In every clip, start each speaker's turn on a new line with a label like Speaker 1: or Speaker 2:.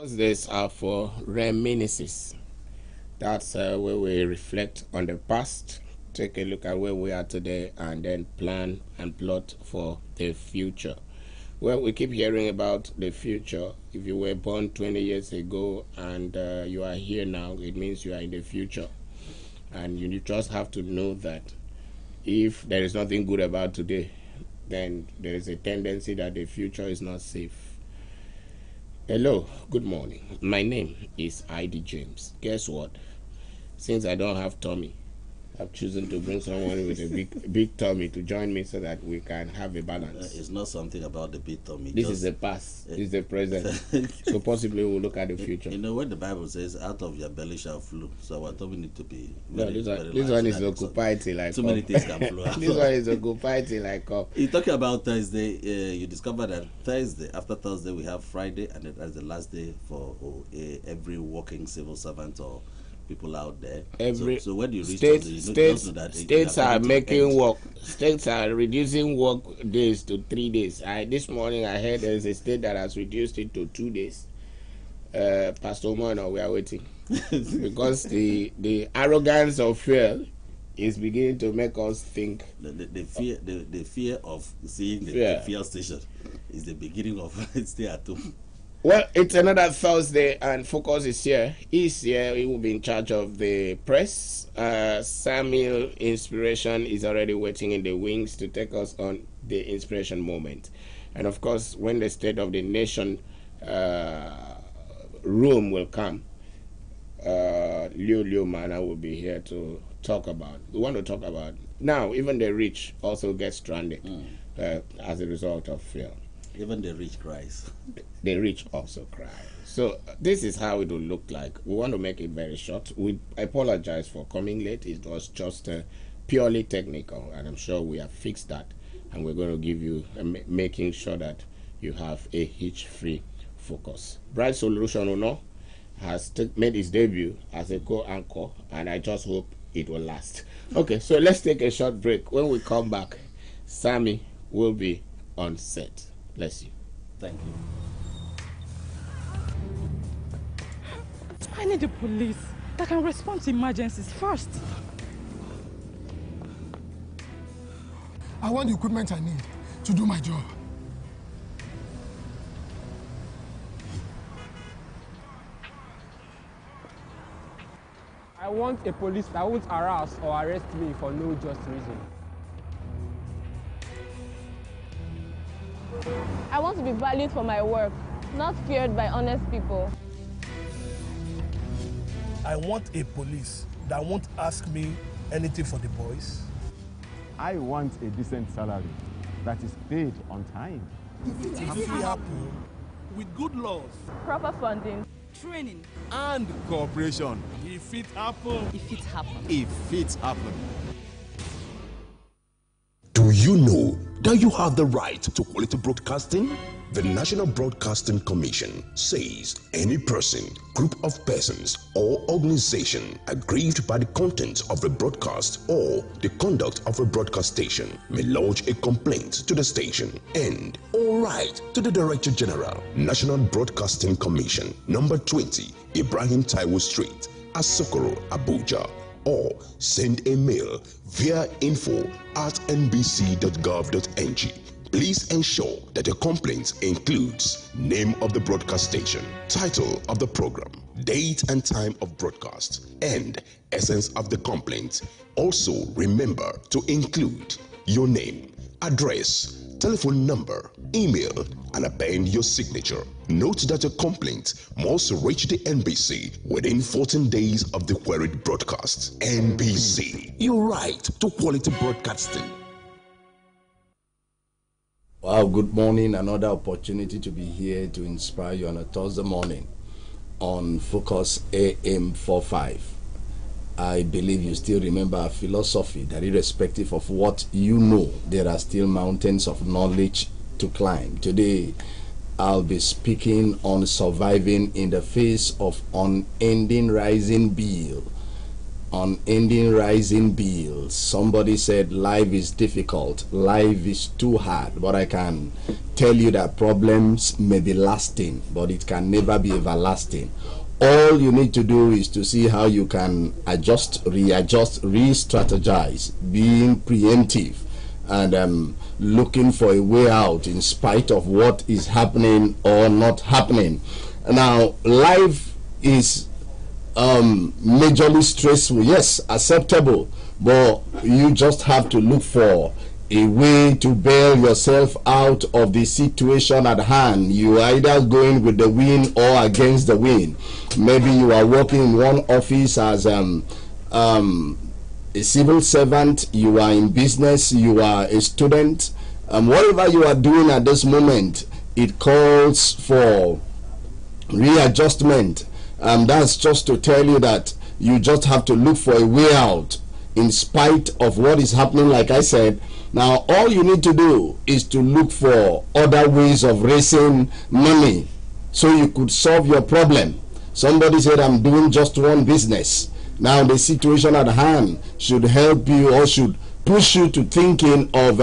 Speaker 1: Thursdays are for reminiscences. That's where we reflect on the past, take a look at where we are today, and then plan and plot for the future. Well, we keep hearing about the future. If you were born 20 years ago and you are here now, it means you are in the future. And you just have to know that if there is nothing good about today, then there is a tendency that the future is not safe. Hello, good morning. My name is ID James. Guess what? Since I don't have Tommy, I've chosen to bring someone with a big tummy to join me so that we can have a balance.
Speaker 2: It's not something about the big tummy.
Speaker 1: This is the past. This is the present. So possibly we'll look at the future.
Speaker 2: You know when the Bible says, "Out of your belly shall flow," so our tummy need to be.
Speaker 1: No, this one is occupied till like
Speaker 2: too many things can flow.
Speaker 1: This one is occupied till like.
Speaker 2: You're talking about Thursday. You discover that Thursday, after Thursday, we have Friday, and that's the last day for every working civil servant or people out there. So when you reach
Speaker 1: states are making work. States are reducing work days to 3 days. This morning I heard there is a state that has reduced it to 2 days. Pastor Mono, we are waiting because the arrogance of fear is beginning to make us think.
Speaker 2: The fear of seeing the fear station is the beginning of stay at home.
Speaker 1: Well, it's another Thursday, and Focus is here. He's here. He will be in charge of the press. Samuel Inspiration is already waiting in the wings to take us on the inspiration moment. And of course, when the State of the Nation room will come, Leo Mana will be here to talk about. We want to talk about now. Even the rich also get stranded as a result of fear.
Speaker 2: Even the rich cries.
Speaker 1: The rich also cry. So this is how it will look like. We want to make it very short. We apologize for coming late. It was just purely technical, and I'm sure we have fixed that. And we're going to give you making sure that you have a hitch-free Focus. Bright Solution Uno has made its debut as a co-anchor, and I just hope it will last. Okay, so let's take a short break. When we come back, Sammy will be on set. Bless you.
Speaker 2: Thank you.
Speaker 3: I need the police that can respond to emergencies first.
Speaker 4: I want the equipment I need to do my job.
Speaker 5: I want a police that won't harass or arrest me for no just reason.
Speaker 6: I want to be valued for my work, not feared by honest people.
Speaker 7: I want a police that won't ask me anything for the boys.
Speaker 8: I want a decent salary that is paid on time.
Speaker 7: If it happen with good laws,
Speaker 6: Proper funding,
Speaker 3: Training.
Speaker 8: And cooperation.
Speaker 7: if it happen.
Speaker 3: If it happens.
Speaker 8: If it happens.
Speaker 9: Do you know that you have the right to quality broadcasting? The National Broadcasting Commission says any person, group of persons, or organization aggrieved by the content of a broadcast or the conduct of a broadcast station may lodge a complaint to the station and all right to the Director General, National Broadcasting Commission, number 20, Ibrahim Taiwo Street, Asokoro, Abuja, or send a mail via info@nbc.gov.ng. Please ensure that your complaint includes name of the broadcast station, title of the program, date and time of broadcast, and essence of the complaint. Also, remember to include your name, address, telephone number, email, and append your signature. Note that your complaint must reach the NBC within 14 days of the queried broadcast. NBC, your right to quality broadcasting.
Speaker 2: Wow, good morning. Another opportunity to be here to inspire you on a Thursday morning on Focus AM 45. I believe you still remember our philosophy that irrespective of what you know, there are still mountains of knowledge to climb. Today, I'll be speaking on surviving in the face of unending rising bill. unending rising bills. Somebody said life is difficult, life is too hard, but I can tell you that problems may be lasting, but it can never be everlasting. All you need to do is to see how you can adjust, readjust, re-strategize, being preemptive, and looking for a way out in spite of what is happening or not happening. Now, life is majorly stressful, yes, acceptable, but you just have to look for a way to bail yourself out of the situation at hand. You are either going with the wind or against the wind. Maybe you are working in one office as a civil servant, you are in business, you are a student, whatever you are doing at this moment, it calls for readjustment. That's just to tell you that you just have to look for a way out in spite of what is happening. Like I said, now all you need to do is to look for other ways of raising money so you could solve your problem. Somebody said, I'm doing just one business. Now the situation at hand should help you, or should push you to thinking of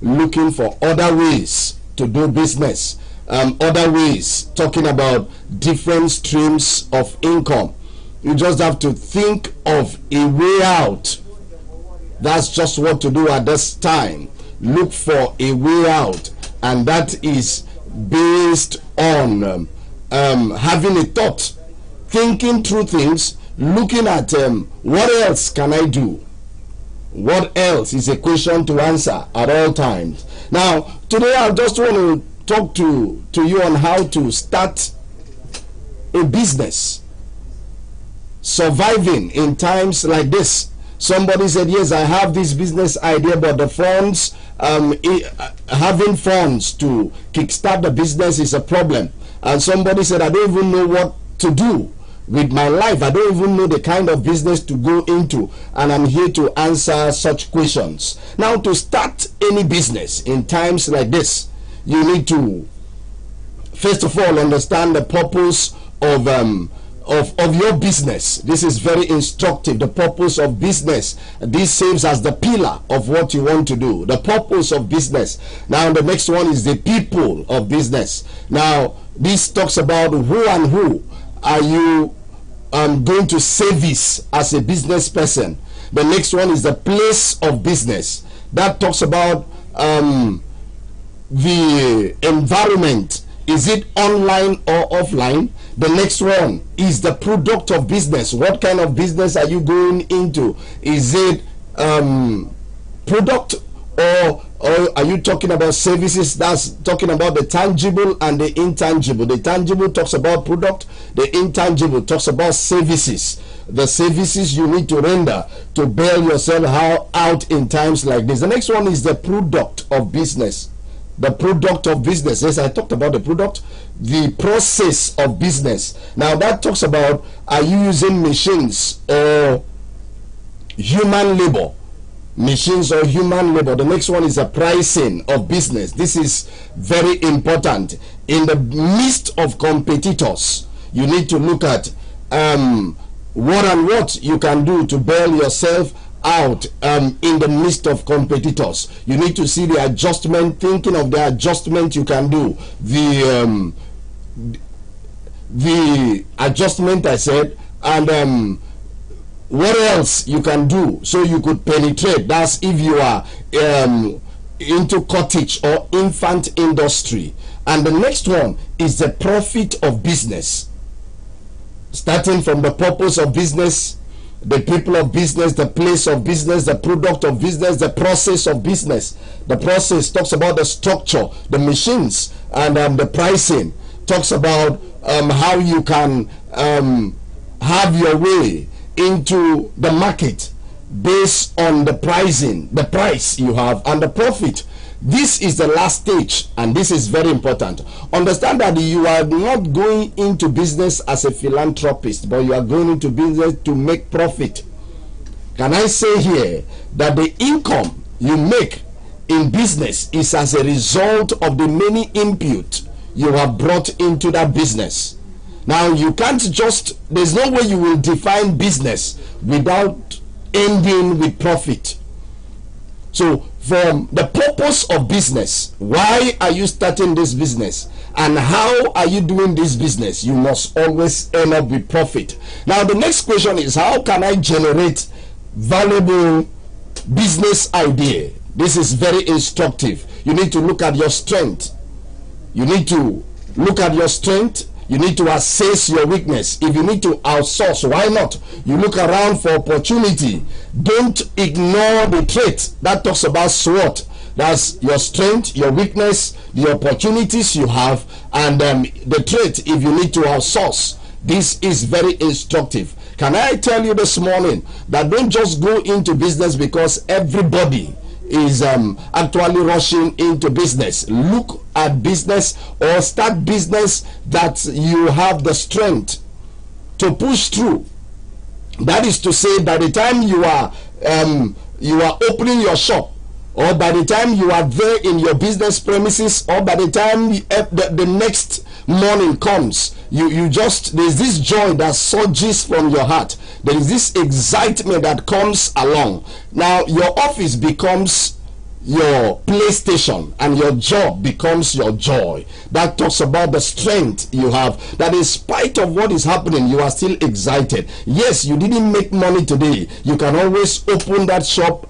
Speaker 2: looking for other ways to do business. Other ways, talking about different streams of income. You just have to think of a way out. That's just what to do at this time. Look for a way out, and that is based on having a thought, thinking through things, looking at what else can I do? What else is a question to answer at all times. Now, today I just want to talk to you on how to start a business, surviving in times like this. Somebody said, yes, I have this business idea, but the funds, having funds to kickstart the business is a problem. And somebody said, I don't even know what to do with my life. I don't even know the kind of business to go into, and I'm here to answer such questions. Now, to start any business in times like this, you need to first of all understand the purpose of your business. This is very instructive. The purpose of business. This serves as the pillar of what you want to do. The purpose of business. Now the next one is the people of business. Now this talks about who and who are you going to service as a business person. The next one is the place of business. That talks about the environment. Is it online or offline? The next one is the product of business. What kind of business are you going into? Is it product, or are you talking about services? That's talking about the tangible and the intangible. The tangible talks about product, the intangible talks about services. The services you need to render to bail yourself out in times like this. The next one is the product of business. The product of business. Yes, I talked about the product. The process of business. Now that talks about, are you using machines or human labor? Machines or human labor. The next one is the pricing of business. This is very important. In the midst of competitors, you need to look at what you can do to bail yourself out in the midst of competitors. You need to see the adjustment, thinking of the adjustment you can do, the adjustment I said, and what else you can do so you could penetrate. That's if you are into cottage or infant industry. And the next one is the profit of business, starting from the purpose of business, the people of business, the place of business, the product of business, the process of business. The process talks about the structure, the machines, and the pricing talks about how you can have your way into the market based on the pricing, the price you have, and the profit. This is the last stage, and this is very important. Understand that you are not going into business as a philanthropist, but you are going into business to make profit. Can I say here that the income you make in business is as a result of the many input you have brought into that business? Now you can't just, there's no way you will define business without ending with profit. So from the purpose of business, why are you starting this business and how are you doing this business? You must always end up with profit. Now the next question is, how can I generate valuable business idea? This is very instructive. You need to look at your strength. You need to look at your strength. You need to assess your weakness. If you need to outsource, why not? You look around for opportunity. Don't ignore the trait that talks about SWOT. That's your strength, your weakness, the opportunities you have, and the trait if you need to outsource. This is very instructive. Can I tell you this morning that don't just go into business because everybody is actually rushing into business. Look at business or start business that you have the strength to push through. That is to say, by the time you are opening your shop, or by the time you are there in your business premises, or by the time the next morning comes, there's this joy that surges from your heart. There is this excitement that comes along. Now your office becomes your PlayStation and your job becomes your joy. That talks about the strength you have, that in spite of what is happening, you are still excited. Yes, you didn't make money today. You can always open that shop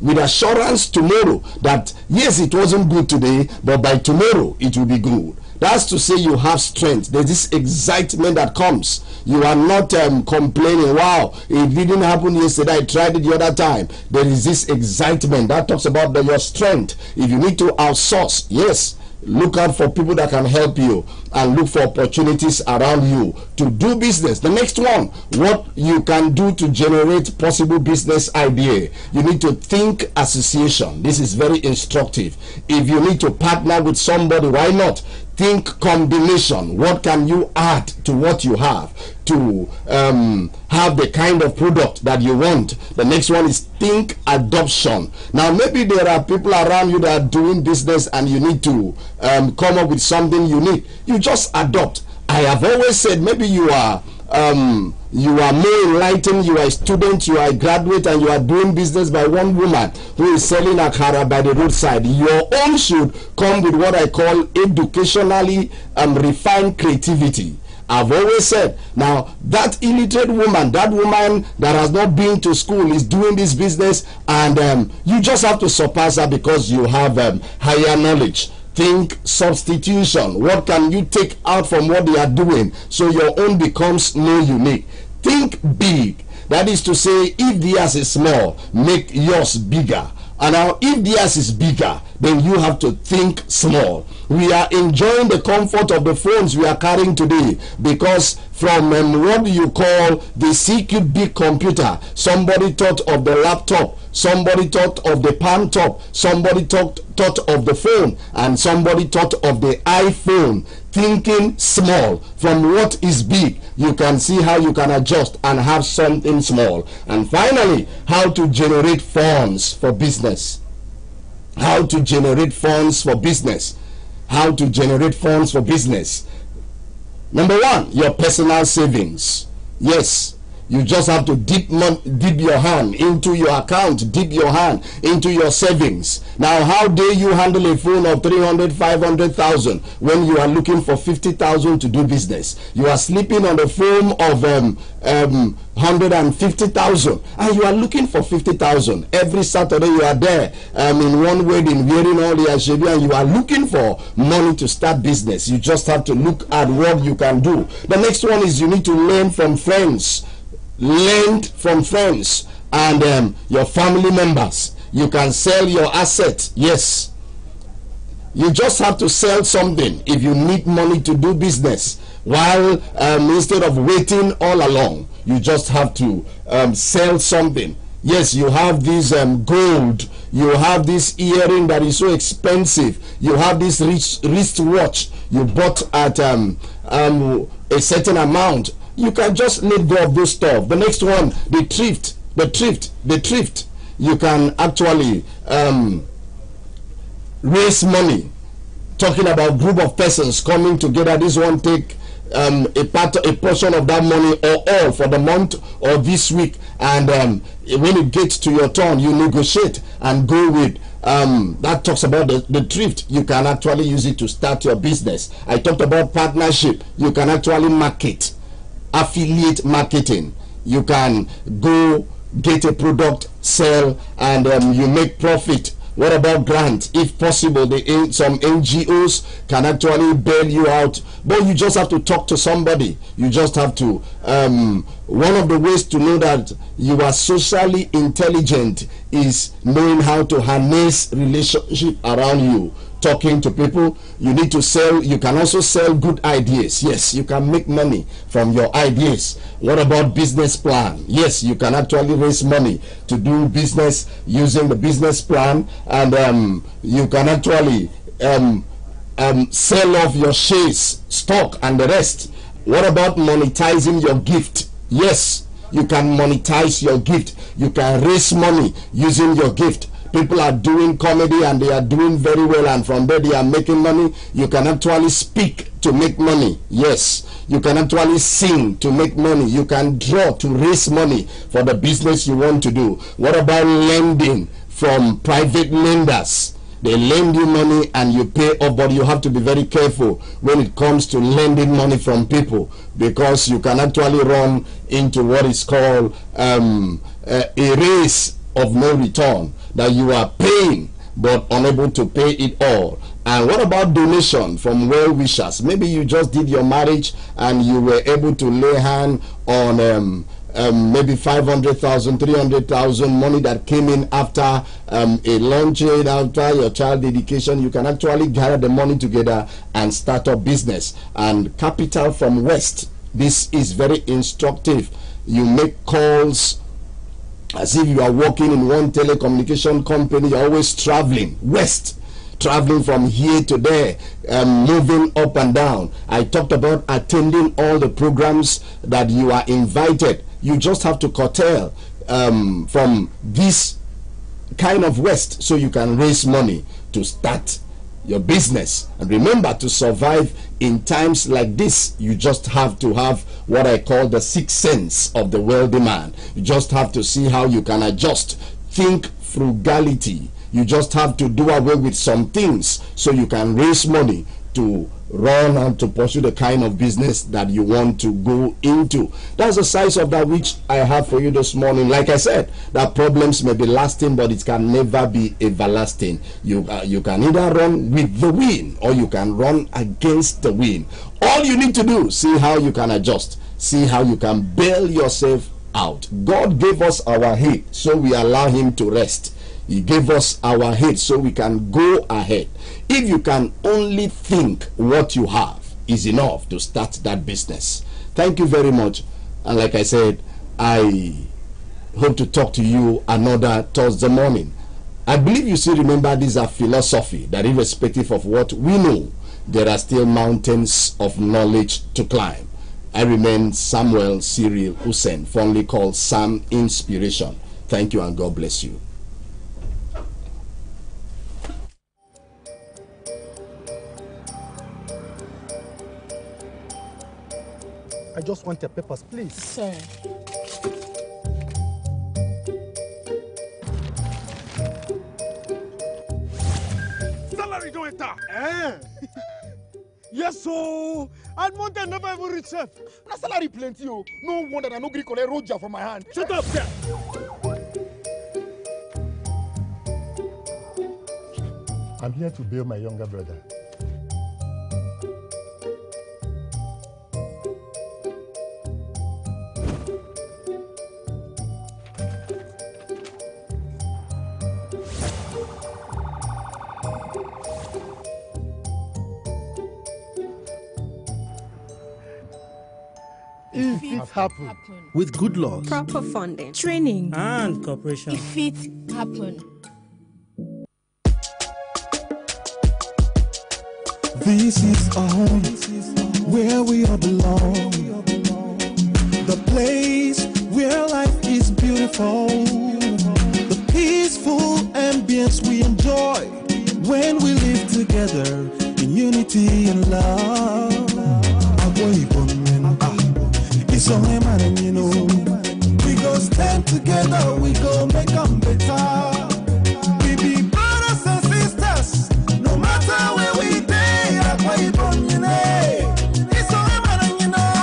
Speaker 2: with assurance tomorrow that yes, it wasn't good today, but by tomorrow it will be good. That's to say you have strength. There's this excitement that comes. You are not complaining, wow, it didn't happen yesterday, I tried it the other time. There is this excitement that talks about your strength. If you need to outsource, yes, look out for people that can help you and look for opportunities around you to do business. The next one, what you can do to generate possible business idea. You need to think association. This is very instructive. If you need to partner with somebody, why not? Think combination. What can you add to what you have to have the kind of product that you want? The next one is think adoption. Now maybe there are people around you that are doing business and you need to come up with something unique. You just adopt. I have always said, maybe you are more enlightened, you are a student, you are a graduate, and you are doing business by one woman who is selling akara by the roadside. Your own should come with what I call educationally refined creativity. I've always said, now that illiterate woman, that woman that has not been to school is doing this business, and you just have to surpass her because you have higher knowledge. Think substitution. What can you take out from what they are doing so your own becomes more unique? Think big. That is to say, if theirs is small, make yours bigger. And now if theirs is bigger, then you have to think small. We are enjoying the comfort of the phones we are carrying today because from what you call the CQ big computer, somebody thought of the laptop, somebody thought of the palm top, somebody thought of the phone, and somebody thought of the iPhone. Thinking small from what is big, you can see how you can adjust and have something small. And finally, how to generate funds for business. How to generate funds for business. How to generate funds for business. Number one, your personal savings. Yes, you just have to dip your hand into your account, dip your hand into your savings. Now, how dare you handle a phone of 300, 500,000 when you are looking for 50,000 to do business? You are sleeping on the phone of 150,000 and you are looking for 50,000. Every Saturday you are there in one wedding wearing all the ashebi and you are looking for money to start business. You just have to look at what you can do. The next one is you need to learn from friends. Learn from friends and your family members. You can sell your assets. Yes, you just have to sell something if you need money to do business. While instead of waiting all along, you just have to sell something. Yes, you have this gold, you have this earring that is so expensive, you have this wristwatch you bought at a certain amount. You can just let go of this stuff. The next one, the thrift. You can actually raise money. Talking about group of persons coming together. This one take a portion of that money or all for the month or this week, and when it gets to your turn, you negotiate and go with that talks about the thrift. You can actually use it to start your business. I talked about partnership. You can actually market, affiliate marketing. You can go get a product, sell, and you make profit. What about grants? If possible, some NGOs can actually bail you out, but you just have to talk to somebody. You just have to. One of the ways to know that you are socially intelligent is knowing how to harness relationship around you. Talking to people, you need to sell. You can also sell good ideas. Yes, you can make money from your ideas. What about business plan? Yes, you can actually raise money to do business using the business plan, and you can actually sell off your shares, stock, and the rest. What about monetizing your gift? Yes, you can monetize your gift. You can raise money using your gift. People are doing comedy and they are doing very well, and from there they are making money. You can actually speak to make money. Yes, you can actually sing to make money. You can draw to raise money for the business you want to do. What about lending from private lenders? They lend you money and you pay off, but you have to be very careful when it comes to lending money from people, because you can actually run into what is called a race of no return, that you are paying but unable to pay it all. And what about donation from well-wishers? Maybe you just did your marriage and you were able to lay hand on maybe 500,000, 300,000 money that came in after a launching, after your child dedication. You can actually gather the money together and start a business. And Capital from West, this is very instructive. You make calls as if you are working in one telecommunication company. You're always traveling west, traveling from here to there, moving up and down. I talked about attending all the programs that you are invited. You just have to curtail from this kind of west so you can raise money to start your business. And remember, to survive in times like this, you just have to have what I call the sixth sense of the wealthy man. You just have to see how you can adjust. Think frugality. You just have to do away with some things so you can raise money to run and to pursue the kind of business that you want to go into. That's the size of that which I have for you this morning. Like I said, that problems may be lasting, but it can never be everlasting. You can either run with the wind or you can run against the wind. All you need to do, see how you can adjust, see how you can bail yourself out. God gave us our head, so we allow him to rest. He gave us our head so we can go ahead. If you can only think what you have is enough to start that business. Thank you very much. And like I said, I hope to talk to you another Thursday morning. I believe you still remember these are philosophy, that irrespective of what we know, there are still mountains of knowledge to climb. I remain Samuel Cyril Hussein, fondly called Sam Inspiration. Thank you and God bless you.
Speaker 10: I just want your papers, please.
Speaker 6: Sir.
Speaker 7: Salary don't enter. Yes, so and Monday never even reach self.
Speaker 4: Na salary plenty, oh. No wonder I no gree collect Roger from my hand.
Speaker 7: Shut up, sir.
Speaker 10: I'm here to bail my younger brother.
Speaker 3: If it
Speaker 10: happen.
Speaker 11: With good luck,
Speaker 12: proper funding,
Speaker 3: training,
Speaker 11: and cooperation.
Speaker 6: If it happen.
Speaker 13: This is home, where we all belong. The place where life is beautiful. The peaceful ambience we enjoy when we live together in unity and love. Our It's only man, you know. We go stand together, we go make them better. We be brothers and sisters, no matter where we day. You know. It's only man, you know.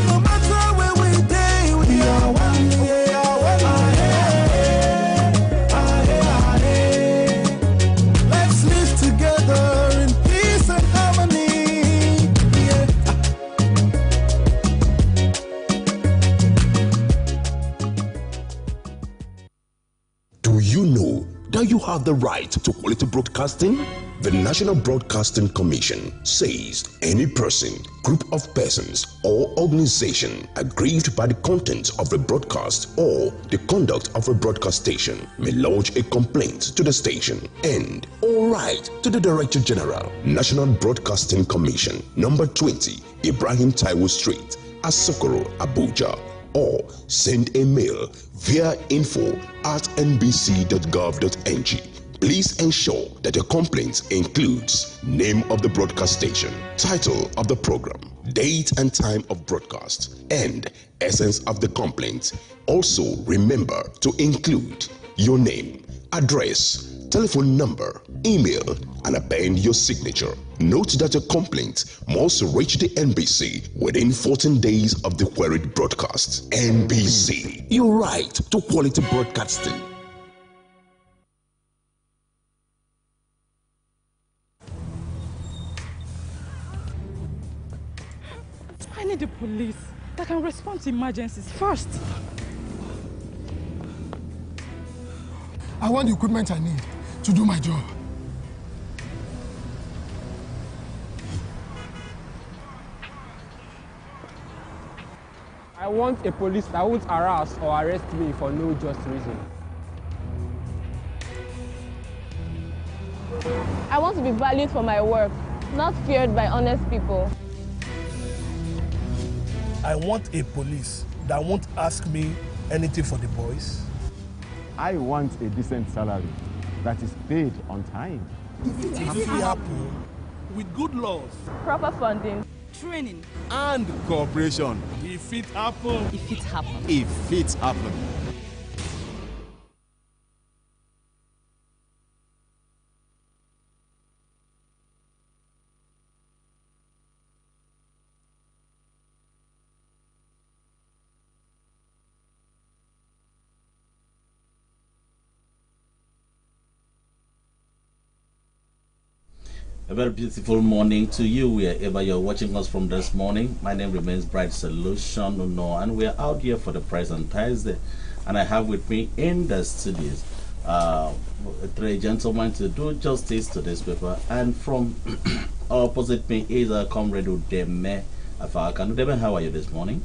Speaker 13: No matter where we day, we are one. We are one. Let's live together in peace and harmony. Yeah.
Speaker 9: Do you know that you have the right to quality broadcasting? The National Broadcasting Commission says any person, group of persons, or organization aggrieved by the content of a broadcast or the conduct of a broadcast station may lodge a complaint to the station and or write to the Director General, National Broadcasting Commission, number 20, Ibrahim Taiwo Street, Asokoro, Abuja, or send a mail via info@nbc.gov.ng. Please ensure that your complaint includes name of the broadcast station, title of the program, date and time of broadcast, and essence of the complaint. Also, remember to include your name, address, telephone number, email, and append your signature. Note that your complaint must reach the NBC within 14 days of the queried broadcast. NBC, your right to quality broadcasting.
Speaker 3: I need the police that can respond to emergencies first.
Speaker 4: I want the equipment I need to do my job.
Speaker 5: I want a police that won't harass or arrest me for no just reason.
Speaker 6: I want to be valued for my work, not feared by honest people.
Speaker 7: I want a police that won't ask me anything for the boys.
Speaker 8: I want a decent salary that is paid on time.
Speaker 7: If it happen with good laws,
Speaker 6: Proper funding.
Speaker 3: Training.
Speaker 12: and cooperation. If it happen.
Speaker 3: If it happens.
Speaker 12: If it happen.
Speaker 14: A very beautiful morning to you wherever you're watching us from this morning. My name remains Bright Solution Uno, and we're out here for the present Thursday. And I have with me in the studios three gentlemen to do justice to this paper. And from opposite me is a comrade Udeme Afakan. Udeme, how are you this morning?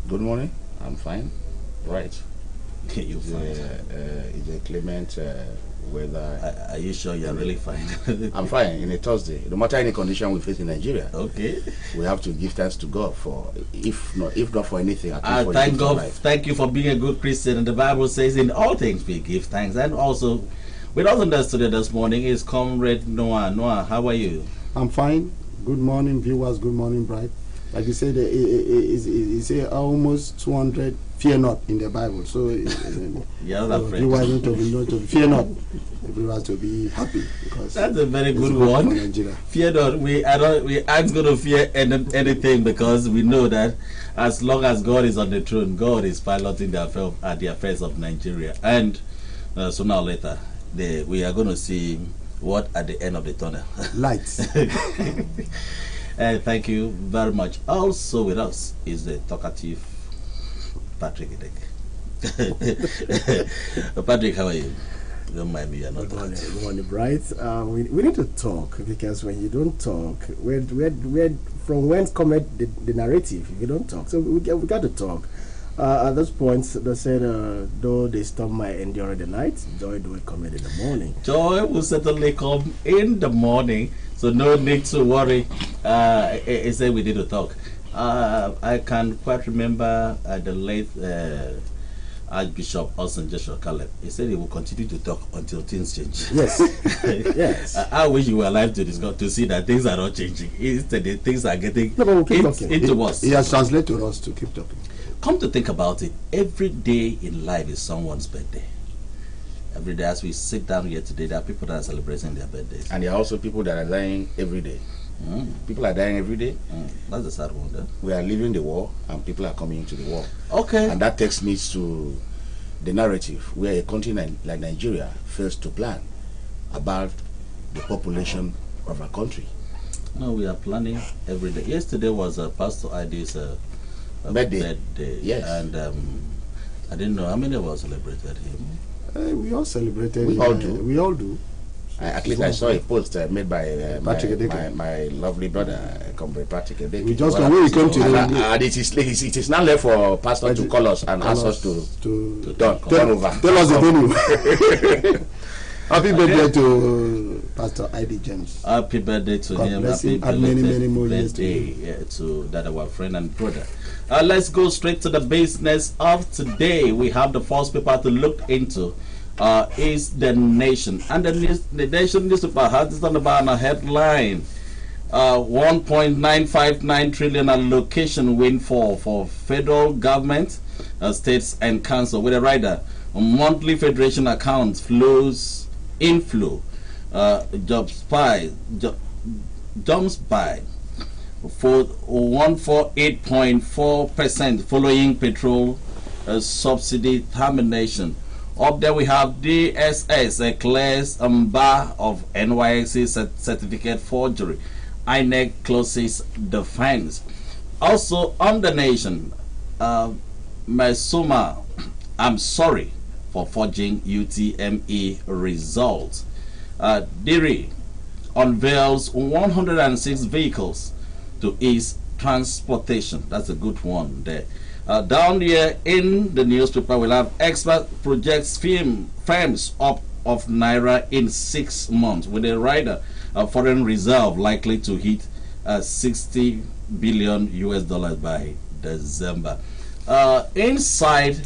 Speaker 2: Good morning. I'm fine. Right.
Speaker 14: You're fine.
Speaker 2: It's a clement weather.
Speaker 14: Are you sure you're really fine?
Speaker 2: I'm fine in a Thursday. No matter any condition we face in Nigeria,
Speaker 14: okay,
Speaker 2: we have to give thanks to God for, if not for anything, at least for
Speaker 14: thank
Speaker 2: the gift of
Speaker 14: God.
Speaker 2: life.
Speaker 14: Thank you for being a good Christian. And the Bible says, in all things we give thanks. And also, with us in the studio this morning is Comrade Noah. Noah, how are you?
Speaker 10: I'm fine. Good morning, viewers. Good morning, Bright. Like you said, it's almost 200. Fear not in the Bible. So
Speaker 14: yeah,
Speaker 10: viewers need to be fear not. Everyone to be happy because
Speaker 14: that's a very good one. Fear not. We aren't going to fear anything because we know that as long as God is on the throne, God is piloting the affairs of Nigeria. And sooner or later, we are going to see what at the end of the tunnel.
Speaker 10: Lights.
Speaker 14: Thank you very much. Also with us is the talkative Patrick Idek. Patrick, how are you? Don't mind me, you're not talking.
Speaker 15: Good morning, Bright. We need to talk because when you don't talk, from whence cometh the narrative if you don't talk? So we got to talk. At this point, they said, though the storm might endure in the night, joy will come in the morning.
Speaker 14: Joy will certainly come in the morning, so no need to worry. He said we need to talk. I can quite remember the late Archbishop Austin Joshua Caleb. He said he will continue to talk until things change.
Speaker 15: Yes. Yes.
Speaker 14: I wish you were alive to discuss to see that things are not changing. Instead, things are getting into worse.
Speaker 10: He has translated to us to keep talking.
Speaker 14: Come to think about it, every day in life is someone's birthday. Every day, as we sit down here today, there are people that are celebrating their birthdays.
Speaker 2: And there are also people that are dying every day. People are dying every day.
Speaker 14: That's a sad one, though.
Speaker 2: We are leaving the war, and people are coming into the war.
Speaker 14: Okay.
Speaker 2: And that takes me to the narrative where a country like Nigeria fails to plan about the population of our country.
Speaker 14: No, we are planning every day. Yesterday was Pastor ID's birthday.
Speaker 2: Yes.
Speaker 14: And I didn't know how many of us celebrated him.
Speaker 10: We all celebrated.
Speaker 2: We all do.
Speaker 10: We all do.
Speaker 2: At least I saw a post made by my lovely brother, Comrade Patrick Edeke.
Speaker 10: We just when we came to
Speaker 2: and it is now left for Pastor to call us and ask us to turn over.
Speaker 10: Tell us the venue. Happy birthday to Pastor I.D. James.
Speaker 14: Happy birthday to him. Happy
Speaker 10: many more years
Speaker 14: to that our friend and brother. Let's go straight to the business of today. We have the first paper to look into. Is The Nation. And the Nation newspaper has this on the banner headline. 1.959 trillion allocation windfall for federal government, states and council. With a rider, monthly federation accounts inflow jumps by for 148.4% following petrol subsidy termination. Up there we have DSS clears bar of NYSC certificate forgery. INEC closes defense. Also on The Nation, Mesuma, I'm sorry for forging UTME results. Diri unveils 106 vehicles to ease transportation. That's a good one there. Down here in the newspaper, we'll have expert projects firms up of Naira in 6 months, with a rider foreign reserve likely to hit $60 billion by December. Inside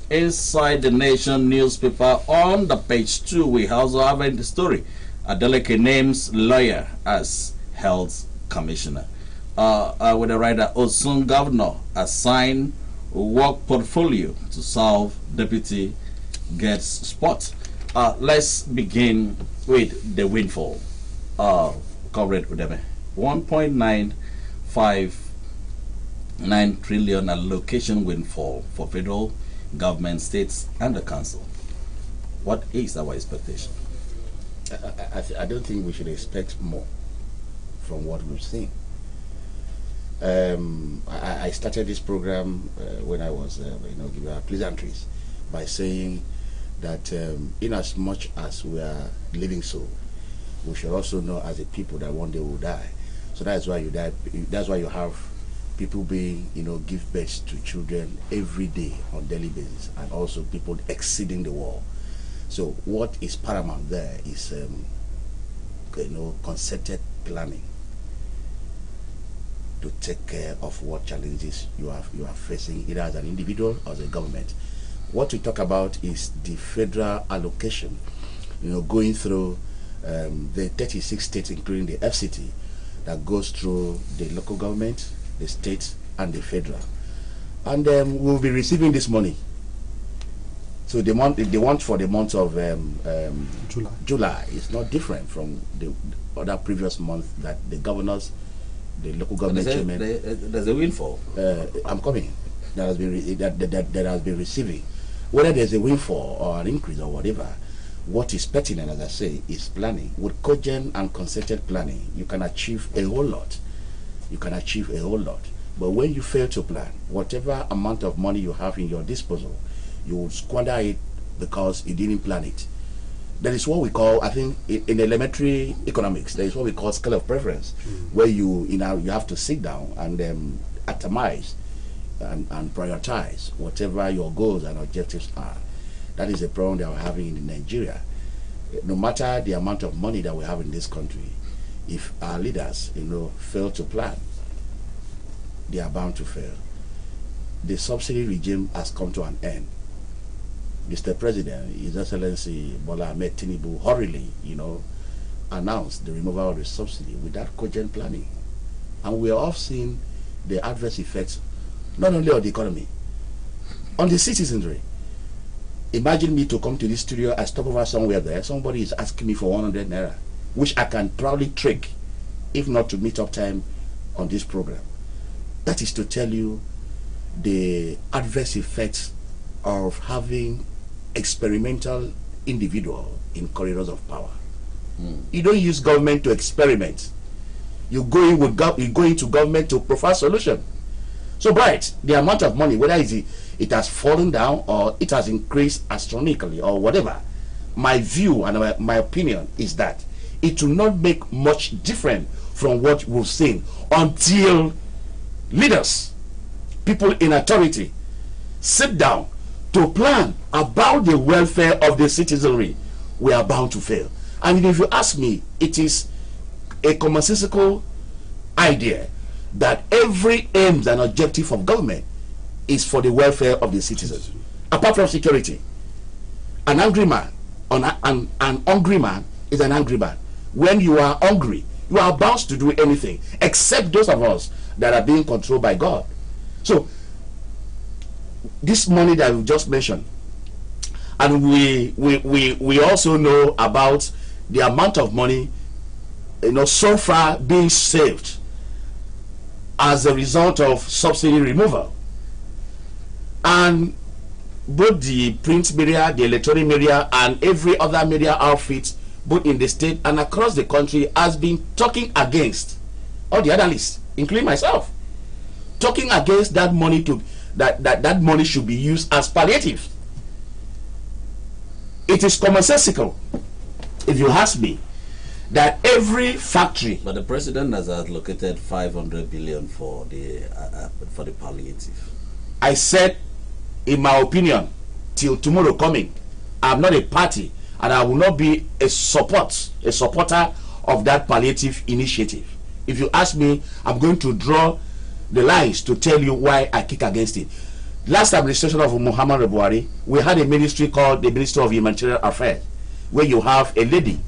Speaker 14: The Nation newspaper, on the page 2, we also have the story. Adeleke names lawyer as health commissioner. With a rider, Osun governor assigned work portfolio to solve deputy gets spot. Let's begin with the windfall. Comrade Udeme, 1.959 trillion allocation windfall for federal government, states, and the council. What is our expectation?
Speaker 2: I don't think we should expect more from what we've seen. I started this program when I was, giving our pleasantries by saying that in as much as we are living so, we should also know as a people that one day we'll die. So that's why you die. That's why you have people being, give birth to children every day on daily basis, and also people exceeding the wall. So what is paramount there is, concerted planning to take care of what challenges you are facing, either as an individual or as a government. What we talk about is the federal allocation, going through the 36 states, including the FCT, that goes through the local government, the state, and the federal. And we'll be receiving this money. So the want for the month of July is not different from the other previous month that the governors, the local government chairman.
Speaker 14: There's a windfall.
Speaker 2: I'm coming. That has been receiving. Whether there's a windfall or an increase or whatever, what is pertinent, as I say, is planning. With cogent and concerted planning, you can achieve a whole lot. But when you fail to plan, whatever amount of money you have in your disposal, you will squander it because you didn't plan it. That is what we call, I think, in elementary economics, there is what we call scale of preference, where you have to sit down and atomize and prioritize whatever your goals and objectives are. That is a problem that we're having in Nigeria. No matter the amount of money that we have in this country, if our leaders, fail to plan, they are bound to fail. The subsidy regime has come to an end.
Speaker 16: Mr. President, His Excellency Bola Ahmed Tinubu hurriedly, announced the removal of the subsidy without cogent planning. And we are all seeing the adverse effects, not only on the economy, on the citizenry. Imagine me to come to this studio, I stop over somewhere there, somebody is asking me for 100 naira, which I can proudly trick, if not to meet up time on this program. That is to tell you the adverse effects of having experimental individual in corridors of power. You don't use government to experiment. You go into government to provide solution. So, Bright, the amount of money, whether it has fallen down or it has increased astronomically or whatever, my view and my opinion is that it will not make much different from what we've seen until leaders, people in authority, sit down to plan about the welfare of the citizenry. We are bound to fail. And if you ask me, it is a commonsensical idea that every aim and objective of government is for the welfare of the citizens, apart from security. An angry man, an hungry man is an angry man. When you are hungry, you are bound to do anything, except those of us that are being controlled by God. So, this money that we just mentioned, and we also know about the amount of money, so far being saved as a result of subsidy removal. And both the print media, the electronic media, and every other media outfit, both in the state and across the country, has been talking against all the analysts, including myself, talking against that money that money should be used as palliative. It is commonsensical, if you ask me, that every factory.
Speaker 14: But the president has allocated 500 billion for the palliative.
Speaker 16: I said, in my opinion, till tomorrow coming, I'm not a party, and I will not be a supporter of that palliative initiative. If you ask me, I'm going to draw the lines to tell you why I kick against it. Last administration of Muhammad Buhari, we had a ministry called the Ministry of Humanitarian Affairs, where you have a lady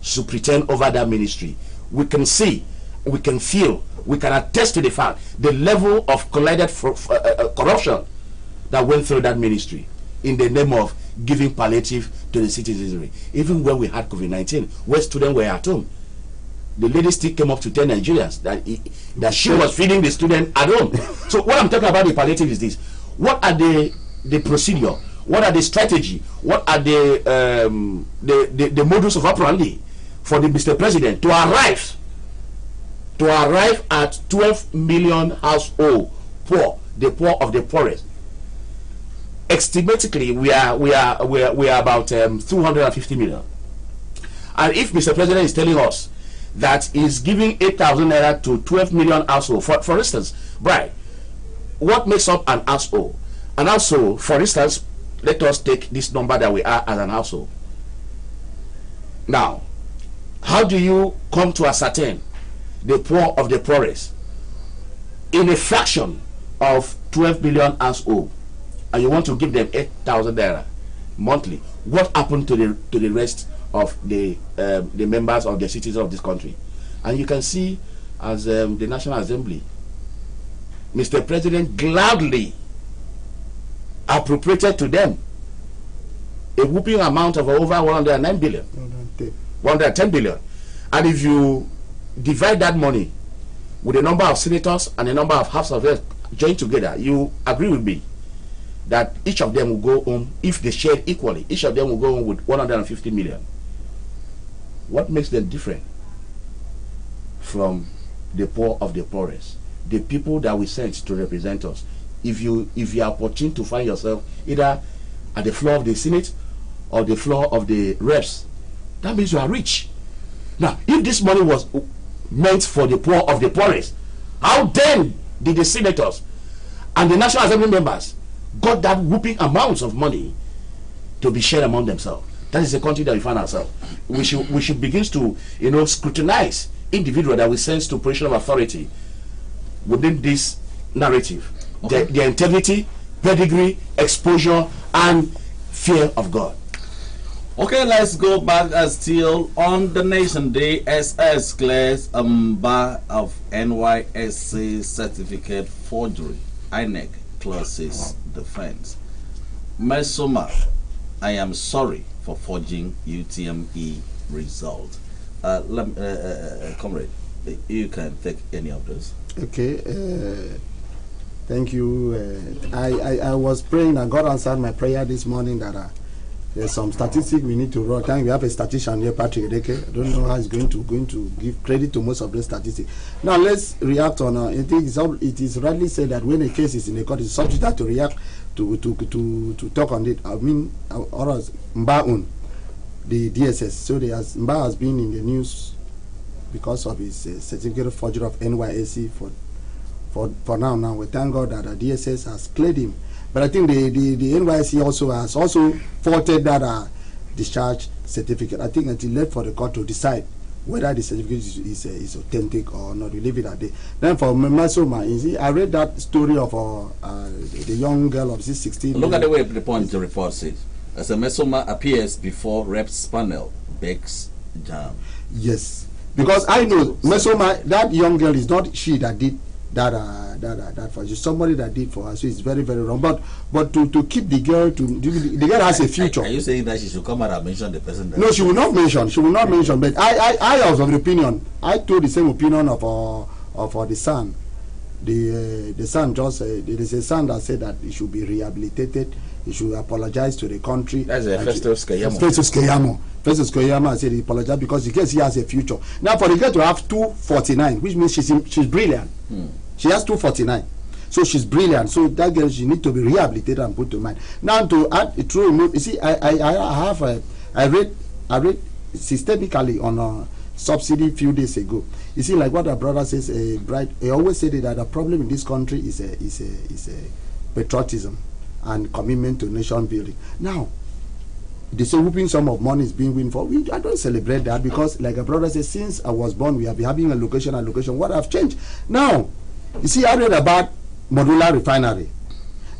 Speaker 16: superintend over that ministry. We can see, we can feel, we can attest to the fact, the level of collided corruption that went through that ministry in the name of giving palliative to the citizenry. Even when we had COVID-19, where students were at home, the lady still came up to tell Nigerians that she was feeding the student at home. So what I'm talking about the palliative is this: what are the procedure? What are the strategy? What are the modus of operandi for the Mr. President to arrive at 12 million household poor, the poor of the poorest? Estimatically, we are about 250 million. And if Mr. President is telling us that is giving 8,000 naira to 12 million household, for instance, Brian, what makes up an household? An household, for instance, let us take this number that we are as an household. Now, how do you come to ascertain the poor of the poorest in a fraction of 12 billion household, and you want to give them 8,000 naira monthly? What happened to the rest of the members of the citizens of this country? And you can see, as the National Assembly, Mr. President gladly appropriated to them a whooping amount of over 109 billion, 110 billion. And if you divide that money with the number of senators and the number of House of Reps joined together, you agree with me that each of them will go home, if they share equally, each of them will go home with 150 million. What makes them different from the poor of the poorest, the people that we sent to represent us? If you are opportune to find yourself either at the floor of the Senate or the floor of the reps, that means you are rich. Now, if this money was meant for the poor of the poorest, how then did the senators and the National Assembly members got that whooping amounts of money to be shared among themselves? That is the country that we find ourselves. We should begin to scrutinize individuals that we send to position of authority within this narrative. Okay. Their integrity, pedigree, exposure, and fear of God.
Speaker 14: Okay, let's go back still on the Nation Day. SS clears Mba of NYSC certificate forgery. INEC closes defense. Mesoma, I am sorry for forging UTME result. Comrade, you can take any of those.
Speaker 10: Okay, thank you. I was praying that God answered my prayer this morning that there's some statistics we need to run. Thank you. We have a statistician here, Patrick Edeke. I don't know how he's going to give credit to most of the statistics. Now let's react on. It is rightly said that when a case is in the court, it's subject to react to talk on it. I mean, or as Mbaun, the DSS. So Mba has been in the news because of his certificate of forgery of NYSC for now. Now we thank God that the DSS has cleared him. But I think the NYSC also has faulted that discharge certificate. I think until left for the court to decide whether the certificate is authentic or not. We leave it at that. Then for Mesoma, you see, I read that story of the young girl of 16.
Speaker 14: Look at the way the point the report says. As a Mesoma appears before Reps panel, begs jam.
Speaker 10: Yes, because I know Mesoma, that young girl is not she that did that for you. Somebody that did for her, so it's very, very wrong. But to keep the girl the girl has a future.
Speaker 14: Are you saying that she should come out and mention the person?
Speaker 10: No, she will not mention. She will not mention. But I was of the opinion. I told the same opinion of the son. The son just there is a son that said that he should be rehabilitated. He should apologize to the country.
Speaker 16: That's a Festus Keyamo.
Speaker 10: Festus Keyamo said he apologized because he guess he has a future. Now for the girl to have 249, which means she's brilliant. She has 249, so she's brilliant. So that girl, she need to be rehabilitated and put to mind. Now to add a true note, you see, I read systemically on a subsidy a few days ago. You see, like what our brother says, he always said that the problem in this country is a patriotism and commitment to nation building. Now, they say whooping sum of money is being win for. I don't celebrate that because, like a brother says, since I was born, we have been having a location. What have changed? Now, you see, I read about modular refinery.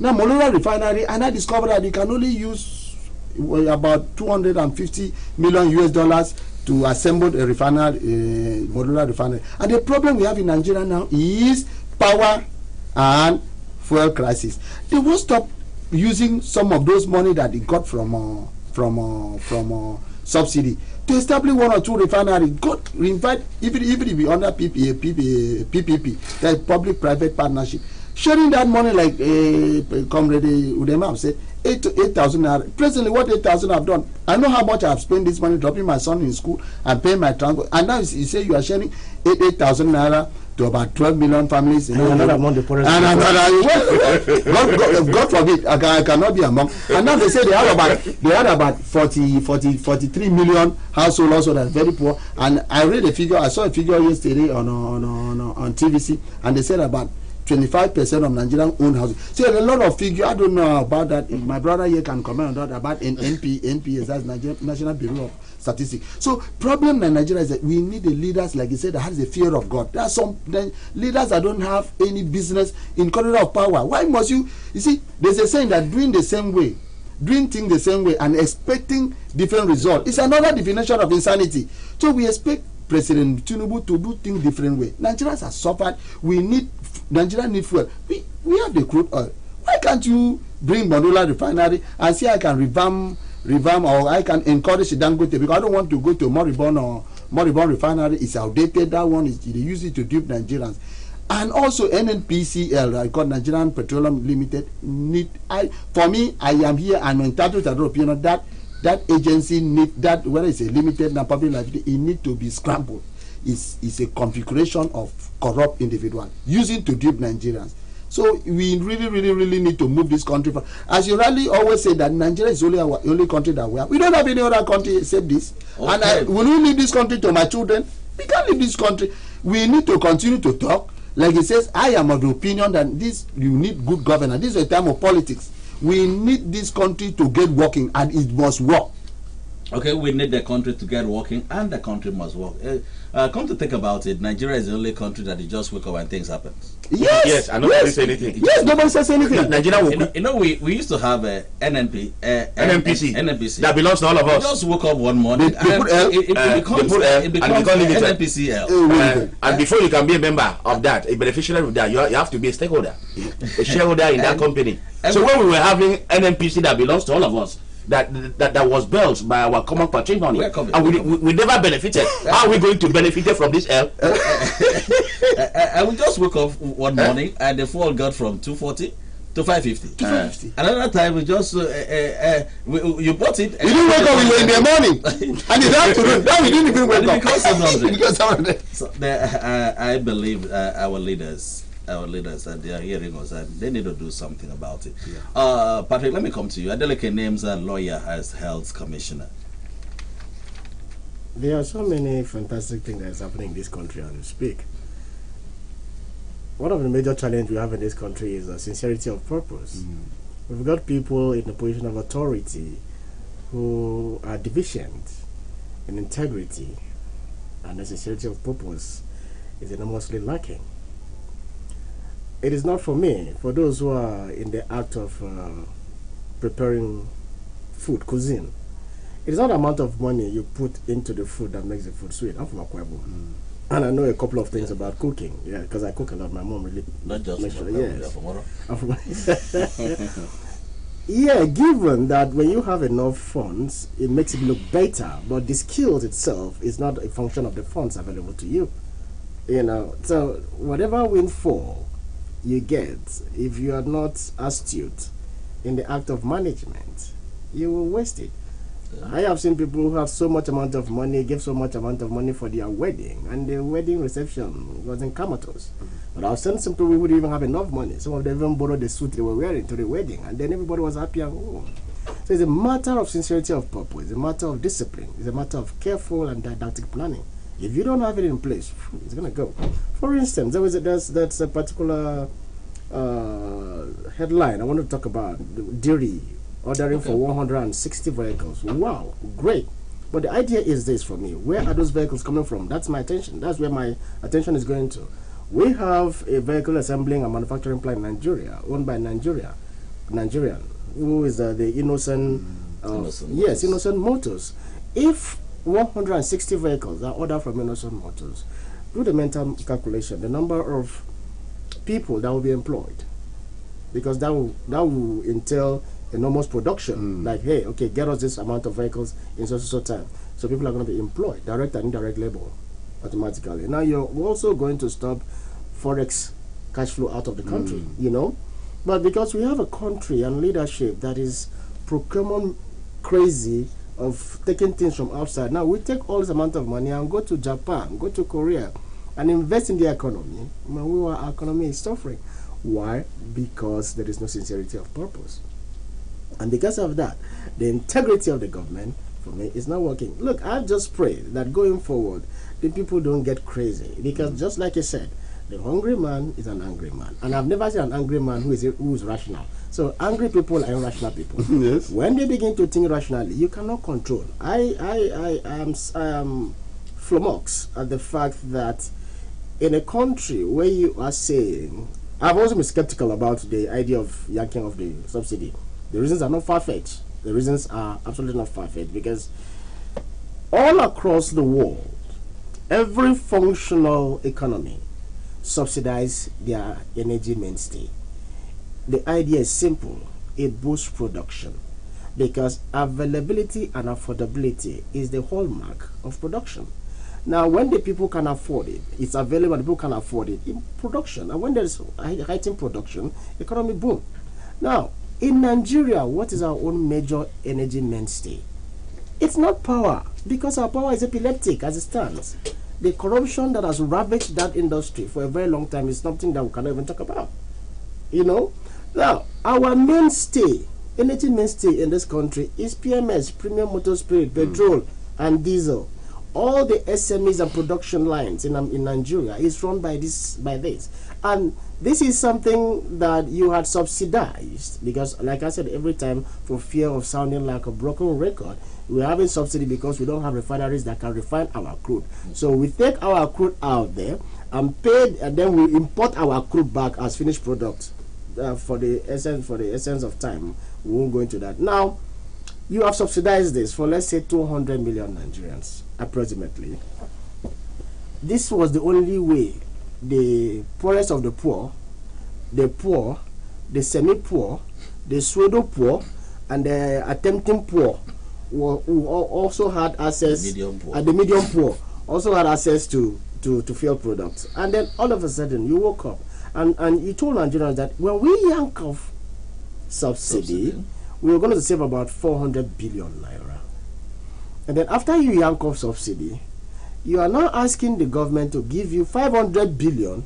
Speaker 10: Now, modular refinery, and I discovered that you can only use about $250 million US to assemble a refinery, modular refinery. And the problem we have in Nigeria now is power and fuel crisis. They won't stop using some of those money that they got from subsidy to establish one or two refineries. Invite even if it be under PPP, that is public-private partnership. Sharing that money like Comrade Udema have said, 8,000 naira. Presently, what 8,000 have done, I know how much I have spent this money dropping my son in school and paying my transport. And now you say you are sharing 8,000 naira to about 12 million families.
Speaker 15: And another among the poorest.
Speaker 10: And God forbid, I cannot be among. And now they say they had about 43 million households also that are very poor. And I read a figure. I saw a figure yesterday on TVC, and they said about 25% of Nigerian owned houses. So a lot of figures. I don't know about that. My brother here can comment on that about NPS, that's National Bureau of Statistics. So problem in Nigeria is that we need the leaders, like you said, that has the fear of God. There are some leaders that don't have any business in corridor of power. Why must you? You see, there's a saying that doing things the same way, and expecting different results is another definition of insanity. So we expect President Tinubu to do things different way. Nigerians have suffered. Nigeria need fuel. We have the crude oil. Why can't you bring modular refinery and see I can revamp or I can encourage Dangote, because I don't want to go to Moribond refinery. It's outdated. That one is they use it to dupe Nigerians. And also NNPCL, I call Nigerian Petroleum Limited. For me, I am here. I'm entitled to the opinion that agency need that, whether it's a limited and public liability, it need to be scrambled. It's a configuration of corrupt individuals using to dupe Nigerians. So we really need to move this country forward. As you rightly always say that Nigeria is only our only country that we have. We don't have any other country except this. Okay. And will we leave this country to my children? We can't leave this country. We need to continue to talk. Like it says, I am of the opinion that you need good governance. This is a time of politics. We need this country to get working, and it must work.
Speaker 14: Okay, we need the country to get working, and the country must work. Come to think about it, Nigeria is the only country that you just wake up and things happen.
Speaker 10: Yes,
Speaker 16: and nobody say anything.
Speaker 10: Yes, nobody says anything.
Speaker 16: Nigeria will
Speaker 14: we used to have a NNPC
Speaker 16: that belongs to all of us.
Speaker 14: We just woke up one morning
Speaker 16: it becomes NNPCL. And before you can be a member of that, a beneficiary of that, you have to be a stakeholder, a shareholder in that company. So when we were having NNPC that belongs to all of us, that was built by our common patrimony, and we never benefited. How are we going to benefit from this L?
Speaker 14: And we just woke up one morning and the fuel got from 240 to 550. Another time we just you bought it.
Speaker 10: You didn't wake up, we were in the morning, and it's afternoon. Now we didn't even wake up.
Speaker 14: I believe our leaders that they are hearing us and they need to do something about it. Patrick, let me come to you. Adeleke names a lawyer as health commissioner.
Speaker 15: There are so many fantastic things that is happening in this country as we speak. One of the major challenges we have in this country is the sincerity of purpose. We've got people in the position of authority who are deficient in integrity, and the sincerity of purpose is enormously lacking. It is not for me, for those who are in the act of preparing food, cuisine. It is not the amount of money you put into the food that makes the food sweet. I'm from Akwa, and I know a couple of things about cooking. Yeah, because I cook a lot. My mom really
Speaker 14: not just
Speaker 15: sure. Yes. Yeah, given that when you have enough funds, it makes it look better, but the skills itself is not a function of the funds available to you. You know, so whatever windfall you get, if you are not astute in the act of management, you will waste it. I have seen people who have so much amount of money, give so much amount of money for their wedding, and the wedding reception was in comatose. But I've seen some people who wouldn't even have enough money. Some of them even borrowed the suit they were wearing to the wedding, and then everybody was happy at home. So it's a matter of sincerity of purpose, it's a matter of discipline, it's a matter of careful and didactic planning. If you don't have it in place, it's going to go. For instance, that's a particular headline I want to talk about. Diri ordering for 160 vehicles. Wow, great. But the idea is this for me. Where are those vehicles coming from? That's my attention. That's where my attention is going to. We have a vehicle assembling and manufacturing plant in Nigeria, owned by Nigerian, who is the Innocent Motors. If 160 vehicles are ordered from Innocent Motors, do the mental calculation, the number of people that will be employed, because that will entail enormous production. Like, hey, okay, get us this amount of vehicles in so time. So people are going to be employed, direct and indirect labor, automatically. Now you're also going to stop forex cash flow out of the country, you know. But because we have a country and leadership that is procurement crazy of taking things from outside, now we take all this amount of money and go to Japan, go to Korea, and invest in the economy. Our economy is suffering. Why? Because there is no sincerity of purpose. And because of that, the integrity of the government, for me, is not working. Look, I just pray that going forward, the people don't get crazy. Because just like I said, the hungry man is an angry man. And I've never seen an angry man who is rational. So angry people are irrational people.
Speaker 10: Yes.
Speaker 15: When they begin to think rationally, you cannot control. I am flummoxed at the fact that in a country where you are saying, I've also been skeptical about the idea of yanking of the subsidy. The reasons are not far-fetched. The reasons are absolutely not far-fetched, because all across the world, every functional economy subsidizes their energy mainstay. The idea is simple. It boosts production, because availability and affordability is the hallmark of production. Now, when the people can afford it, it's available and people can afford it in production. And when there's heightened production, economy boom. Now, in Nigeria, what is our own major energy mainstay? It's not power, because our power is epileptic as it stands. The corruption that has ravaged that industry for a very long time is something that we cannot even talk about. You know? Now, our mainstay, energy mainstay in this country is PMS, Premium Motor Spirit, petrol and diesel. All the SMEs and production lines in Nigeria is run by this. And this is something that you had subsidized because, like I said, every time, for fear of sounding like a broken record, we're having subsidy because we don't have refineries that can refine our crude. So we take our crude out there and pay, and then we import our crude back as finished product. For the essence of time, we won't go into that. Now, you have subsidized this for, let's say, 200 million Nigerians, approximately. This was the only way the poorest of the poor, the semi-poor, the pseudo-poor, and the attempting poor, who also had access, the medium poor, also had access to fuel products. And then all of a sudden, you woke up and you told Nigerians that when we yank off subsidy, we were going to save about 400 billion naira. And then after you yank off subsidy, you are now asking the government to give you 500 billion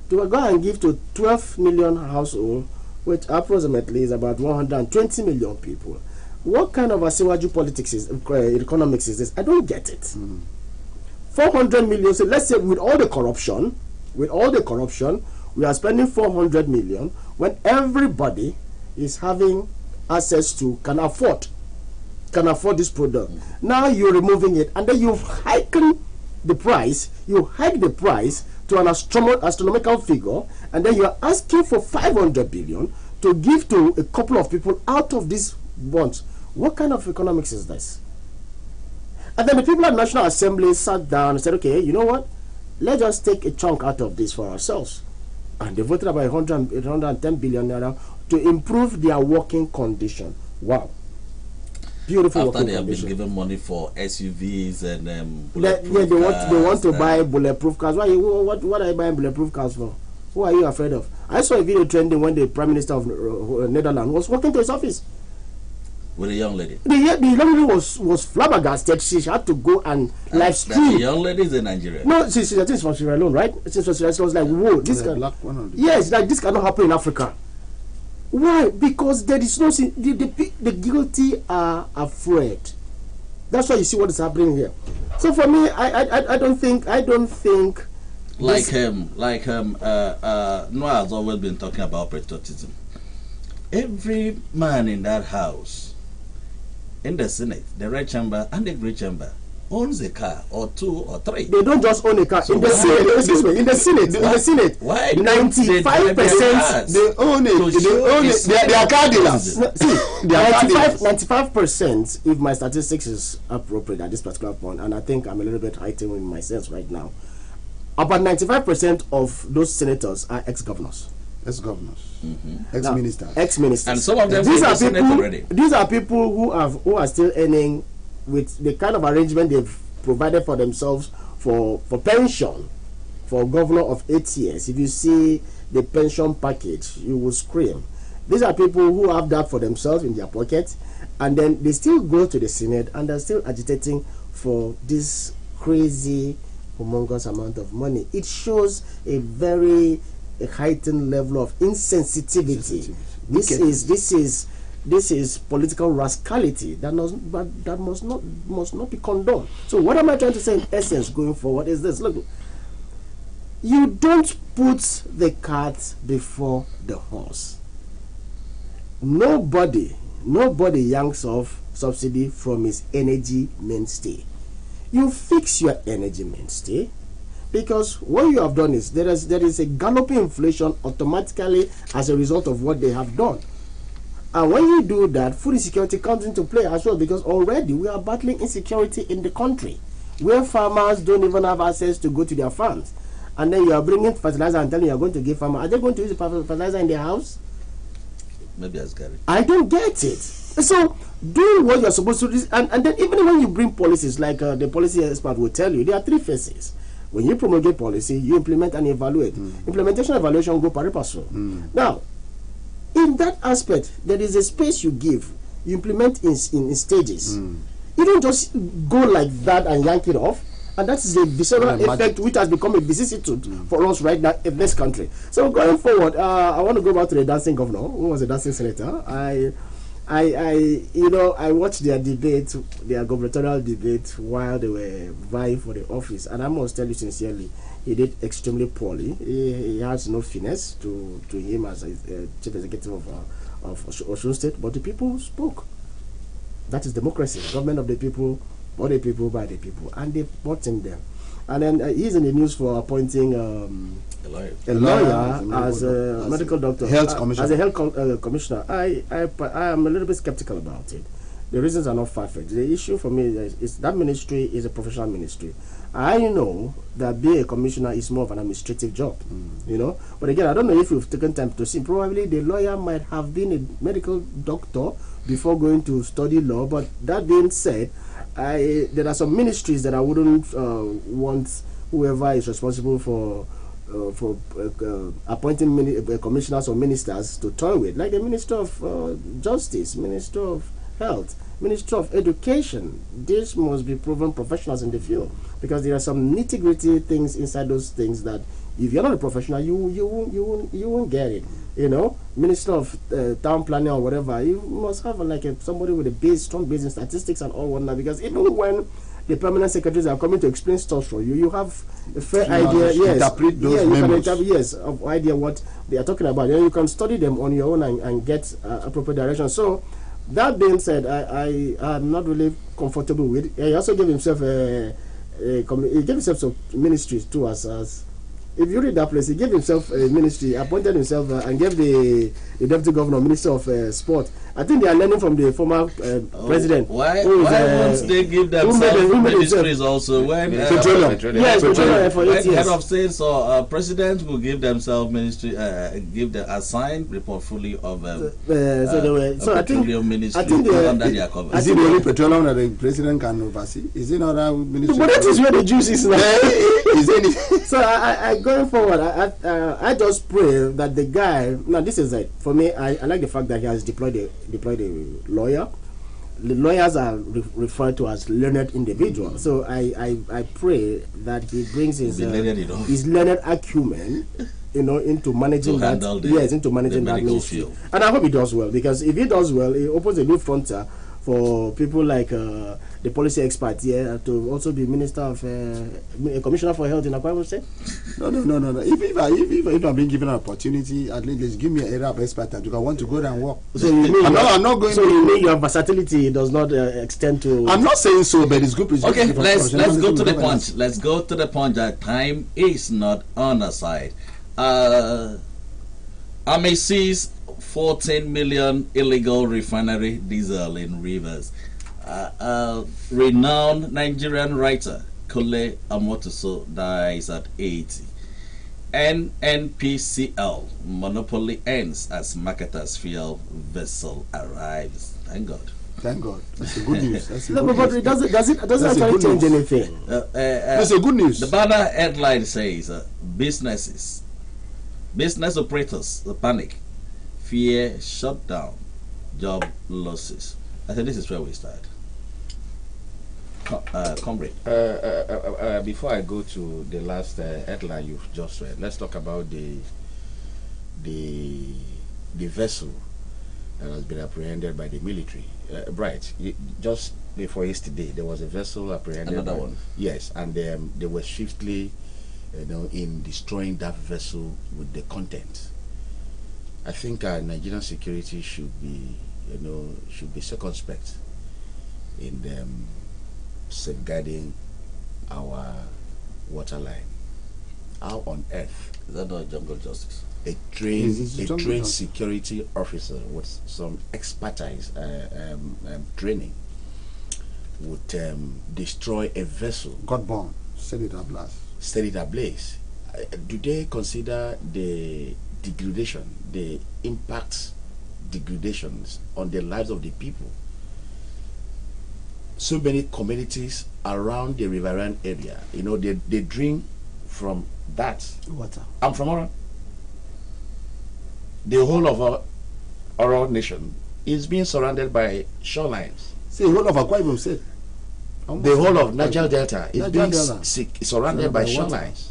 Speaker 15: to go and give to 12 million households, which approximately is about 120 million people. What kind of Asiwaju politics is economics is this? I don't get it. 400 million. So let's say with all the corruption, we are spending 400 million when everybody is having access to, can afford this product. Now you're removing it, and then you've hiked the price. You hike the price to an astronomical figure, and then you're asking for 500 billion to give to a couple of people out of these bonds. What kind of economics is this? And then the people at National Assembly sat down and said, okay, you know what? Let's just take a chunk out of this for ourselves. And they voted about 110 billion naira to improve their working condition. Wow. Beautiful.
Speaker 14: After they have been given money for SUVs and
Speaker 15: they want to buy bulletproof cars. What are you buying bulletproof cars for? Who are you afraid of? I saw a video trending when the Prime Minister of Netherlands was walking to his office
Speaker 14: with a young lady.
Speaker 15: The young lady was flabbergasted. She had to go and live stream.
Speaker 14: The young lady is in Nigeria.
Speaker 15: No, I think it's from Sierra Leone, right? Since from Sierra Leone, was like, whoa, this yes, like this cannot happen in Africa. Why? Because there is no the guilty are afraid. That's why you see what is happening here. So for me, I don't think
Speaker 14: Noah has always been talking about patriotism. Every man in that house, in the Senate, the Red Chamber and the Green Chamber, owns a car or 2 or 3.
Speaker 15: They don't just own a car. So in the Senate, excuse me, in the Senate,
Speaker 14: why
Speaker 15: 95%
Speaker 10: they own it. They are car dealers.
Speaker 15: 95%, if my statistics is appropriate at this particular point, and I think I'm a little bit heightened in my sense right now, about 95% of those senators are ex-governors. Ex-ministers.
Speaker 14: And some of them are Senate already.
Speaker 15: These are people who are still earning with the kind of arrangement they've provided for themselves for pension for a governor of 8 years. If you see the pension package, you will scream. These are people who have that for themselves in their pocket, and then they still go to the Senate and they're still agitating for this crazy, humongous amount of money. It shows a very heightened level of insensitivity. This is political rascality that must not be condoned. So what am I trying to say in essence going forward is this: look, you don't put the cart before the horse. Nobody yanks off subsidy from his energy mainstay. You fix your energy mainstay, because what you have done is there is a galloping inflation automatically as a result of what they have done. And when you do that, food insecurity comes into play as well, because already we are battling insecurity in the country, where farmers don't even have access to go to their farms. And then you are bringing fertilizer and telling you are going to give farmers. Are they going to use the fertilizer in their house?
Speaker 14: Maybe as Gary.
Speaker 15: I don't get it. So do what you're supposed to do. And then even when you bring policies, like the policy expert will tell you, there are 3 phases. When you promulgate policy, you implement and evaluate. Implementation and evaluation go pari passu. Now, in that aspect, there is a space you give. You implement in stages. You don't just go like that and yank it off. And that is a visceral effect which has become a vicissitude for us right now in this country. So going forward, I want to go back to the dancing governor, who was a dancing senator. I I watched their debate, their gubernatorial debate, while they were vying for the office, and I must tell you sincerely, he did extremely poorly. He has no finesse to him as a chief executive of Osun State, but the people spoke. That is democracy, government of the people, for the people, by the people, and they brought him there. And then he's in the news for appointing a lawyer as a medical doctor,
Speaker 10: health commissioner.
Speaker 15: As a health commissioner. I am a little bit skeptical about it. The reasons are not far-fetched. The issue for me is that ministry is a professional ministry. I know that being a commissioner is more of an administrative job, But again, I don't know if you've taken time to see. Probably the lawyer might have been a medical doctor before going to study law. But that being said, there are some ministries that I wouldn't want whoever is responsible for appointing commissioners or ministers to toy with, like the Minister of Justice, Minister of Health, Minister of Education. This must be proven professionals in the field, because there are some nitty-gritty things inside those things that if you're not a professional, you won't get it. Minister of Town Planning or whatever, you must have somebody with a strong base in statistics and all whatnot, because even when the permanent secretaries are coming to explain stuff for you, you have a fair idea. Yes,
Speaker 10: interpret those memos.
Speaker 15: Of idea what they are talking about. Then you can study them on your own and get appropriate direction. So, that being said, I am not really comfortable with it. He also gave himself he gave himself some ministries too. As if you read that place, he gave himself a ministry, appointed himself, and gave the deputy governor minister of sport. I think they are learning from the former president.
Speaker 14: Why won't they give themselves ministries also? When
Speaker 15: petroleum. Yes, petroleum for 8 years.
Speaker 14: Head of states or president will give themselves ministry, give the assigned portfolio of petroleum ministry under their cover.
Speaker 10: Is it the only petroleum that the president can oversee? Is it not a ministry?
Speaker 15: But that is where the juice is now.
Speaker 10: Is it?
Speaker 15: So I going forward, I just pray that the guy. Now this is it for me. I like the fact that he has deployed a lawyer. The lawyers are referred to as learned individuals. So I pray that he brings his learned acumen, into managing that. Into managing that ministry. And I hope he does well, because if he does well, he opens a new frontier for people like the policy expert here to also be minister of a commissioner for health in Akwa State.
Speaker 10: No. If I'm being given an opportunity, at least give me an area of expertise, because I want to go there and work.
Speaker 15: So you mean I'm not going. So you mean your versatility does not extend to?
Speaker 10: I'm not saying so, but it's good.
Speaker 14: Okay, let's go to the punch. Let's go to the punch. That time is not on our side. I may seize 14 million illegal refinery diesel in rivers. Renowned Nigerian writer Kole Amotoso dies at 80. NNPCL monopoly ends as marketers feel vessel arrives. Thank God.
Speaker 10: Thank God. That's a good news. That's
Speaker 15: but it doesn't actually change anything.
Speaker 10: That's a good news.
Speaker 14: The banner headline says business operators panic, fear shutdown, job losses. I think this is where we start. Comrade.
Speaker 16: Before I go to the last headline you've just read, let's talk about the vessel that has been apprehended by the military. Right, just before yesterday, there was a vessel apprehended.
Speaker 14: Another one.
Speaker 16: Yes, and they were swiftly, in destroying that vessel with the content. I think Nigerian security should be circumspect in them safeguarding our waterline. How on earth
Speaker 14: is that not jungle justice?
Speaker 16: A trained security officer with some expertise, training, would destroy a vessel?
Speaker 10: God born, set it ablaze.
Speaker 16: Do they consider the degradation, the impact degradations on the lives of the people? So many communities around the riverine area, they drink from that
Speaker 10: water.
Speaker 16: I'm from Oran. The whole of our nation is being surrounded by shorelines.
Speaker 10: See, the whole of Akwa Ibom State.
Speaker 16: The whole of Niger Delta is being surrounded by shorelines.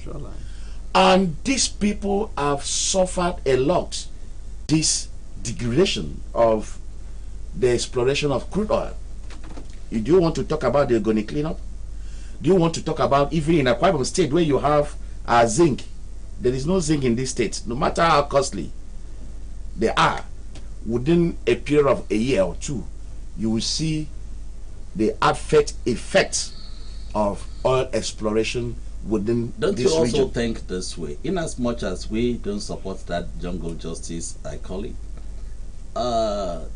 Speaker 16: And these people have suffered a lot. This degradation of the exploration of crude oil. Do you want to talk about the Ogoni cleanup? Do you want to talk about even in Akwa Ibom State where you have zinc? There is no zinc in this state, no matter how costly they are. Within a period of a year or two, you will see the effects of oil exploration within
Speaker 14: Don't
Speaker 16: this
Speaker 14: you also
Speaker 16: region.
Speaker 14: think this way? In as much as we don't support that jungle justice, I call it,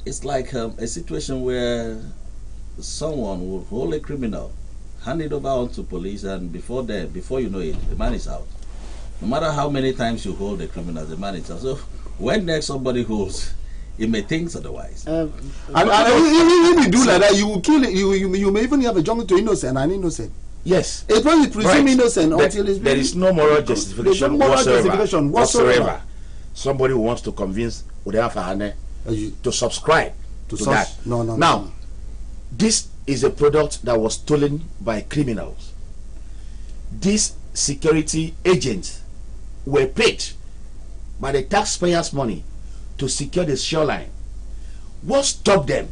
Speaker 14: it's like a situation where someone will hold a criminal, hand it over onto police, and before you know it, the man is out. No matter how many times you hold the criminal, the man is out. So when next somebody holds, you may think otherwise.
Speaker 10: And if you do like that, you will kill it. You may even have a jungle to innocent and innocent.
Speaker 16: Yes.
Speaker 10: It will presume innocent until it's
Speaker 16: there is no moral justification whatsoever. Somebody who wants to convince Udayafahane to subscribe to that. Now, this is a product that was stolen by criminals. These security agents were paid by the taxpayers' money to secure the shoreline. What stopped them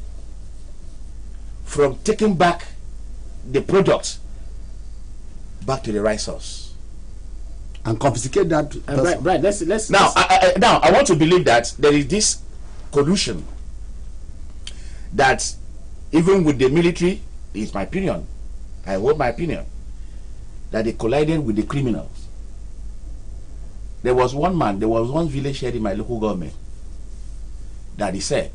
Speaker 16: from taking back the product back to the right source
Speaker 10: and confiscate that?
Speaker 15: Right. Let's
Speaker 16: now. I want to believe that there is this collusion that even with the military, is my opinion. I hold my opinion that they collided with the criminals. There was one village head in my local government that he said,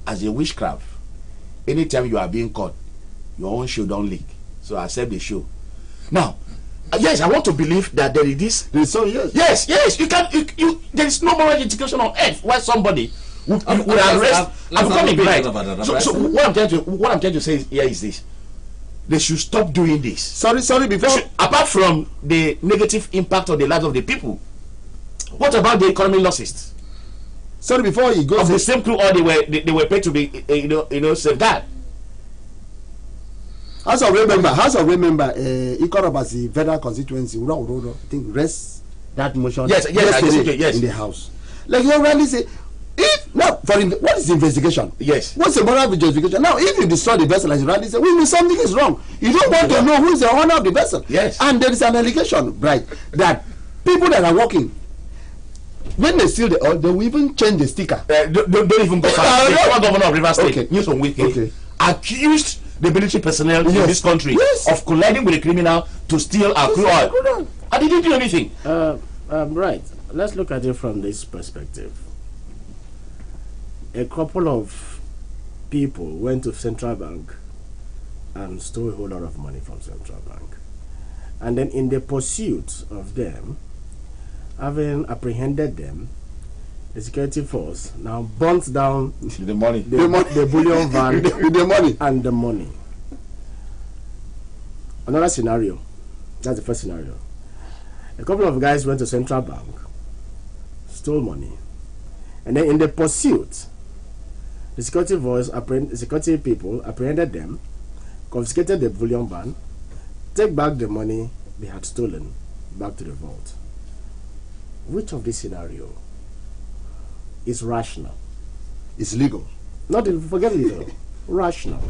Speaker 16: as a witchcraft, anytime you are being caught, your own shoe don't leak. So accept the shoe. Now, yes, I want to believe that there is this.
Speaker 10: So yes.
Speaker 16: Yes, you can. There is no moral education on earth where somebody would arrest and become a bride. So what I'm trying to say here is this: they should stop doing this.
Speaker 10: Sorry. Before,
Speaker 16: apart from the negative impact on the lives of the people, what about the economic losses?
Speaker 10: Sorry, before he goes
Speaker 16: of the same crew, or they were paid to be safeguard.
Speaker 10: House of Remember, Ikorobasi Federal Constituency, I think rests that motion
Speaker 16: yes,
Speaker 10: in the House. Like you already say, if now what is the investigation?
Speaker 16: Yes.
Speaker 10: What's the moral justification? Now, if you destroy the vessel, as you rightly say, we mean something is wrong. You don't want to know who is the owner of the vessel.
Speaker 16: Yes.
Speaker 10: And there is an allegation, right, that people that are working, when they steal the oil, they will even change the sticker.
Speaker 16: Don't even go far. The former governor of Rivers State, Nyesom Wike, accused the military personnel in this country of colliding with a criminal to steal our crude oil. And they didn't do anything.
Speaker 15: Right. Let's look at it from this perspective. A couple of people went to Central Bank and stole a whole lot of money from Central Bank. And then in the pursuit of them, having apprehended them, the security force now burnt down
Speaker 16: the money,
Speaker 15: the bullion van,
Speaker 10: the money,
Speaker 15: and the money. Another scenario. That's the first scenario. A couple of guys went to Central Bank, stole money, and then in the pursuit, the security people apprehended them, confiscated the bullion van, take back the money they had stolen back to the vault. Which of this scenario is rational?
Speaker 10: It's legal.
Speaker 15: Not forget legal. Rational.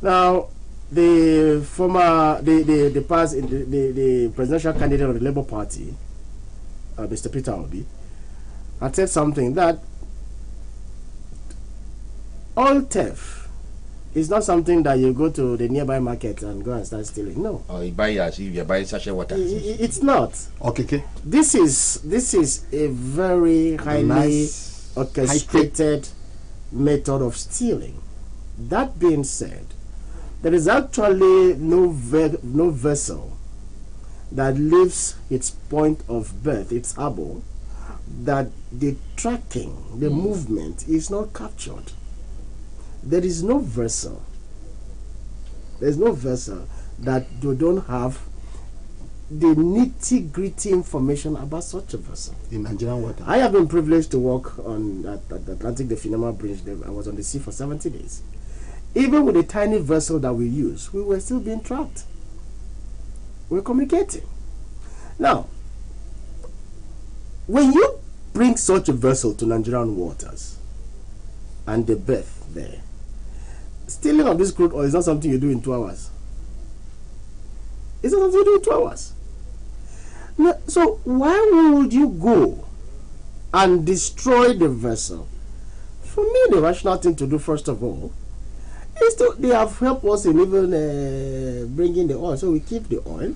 Speaker 15: Now, the former the presidential candidate of the Labour Party, Mr. Peter Obi, had said something that all theft is not something that you go to the nearby market and go and start stealing. No.
Speaker 16: Or you buy as if you're buying sachet water.
Speaker 15: It's not.
Speaker 10: Okay.
Speaker 15: This is a very highly orchestrated method of stealing. That being said, there is actually no vessel that leaves its point of birth, its harbor, that the tracking, the movement is not captured. There is no vessel. There's no vessel that you don't have the nitty-gritty information about such a vessel.
Speaker 10: In Nigerian water.
Speaker 15: I have been privileged to work on at the Atlantic, the Finama Bridge. I was on the sea for 70 days. Even with the tiny vessel that we use, we were still being tracked. We're communicating. Now, when you bring such a vessel to Nigerian waters, and the berth there. Stealing of this crude oil is not something you do in 2 hours. It's not something you do in 2 hours. No, so why would you go and destroy the vessel? For me, the rational thing to do, first of all, is they have helped us in even bringing the oil. So we keep the oil,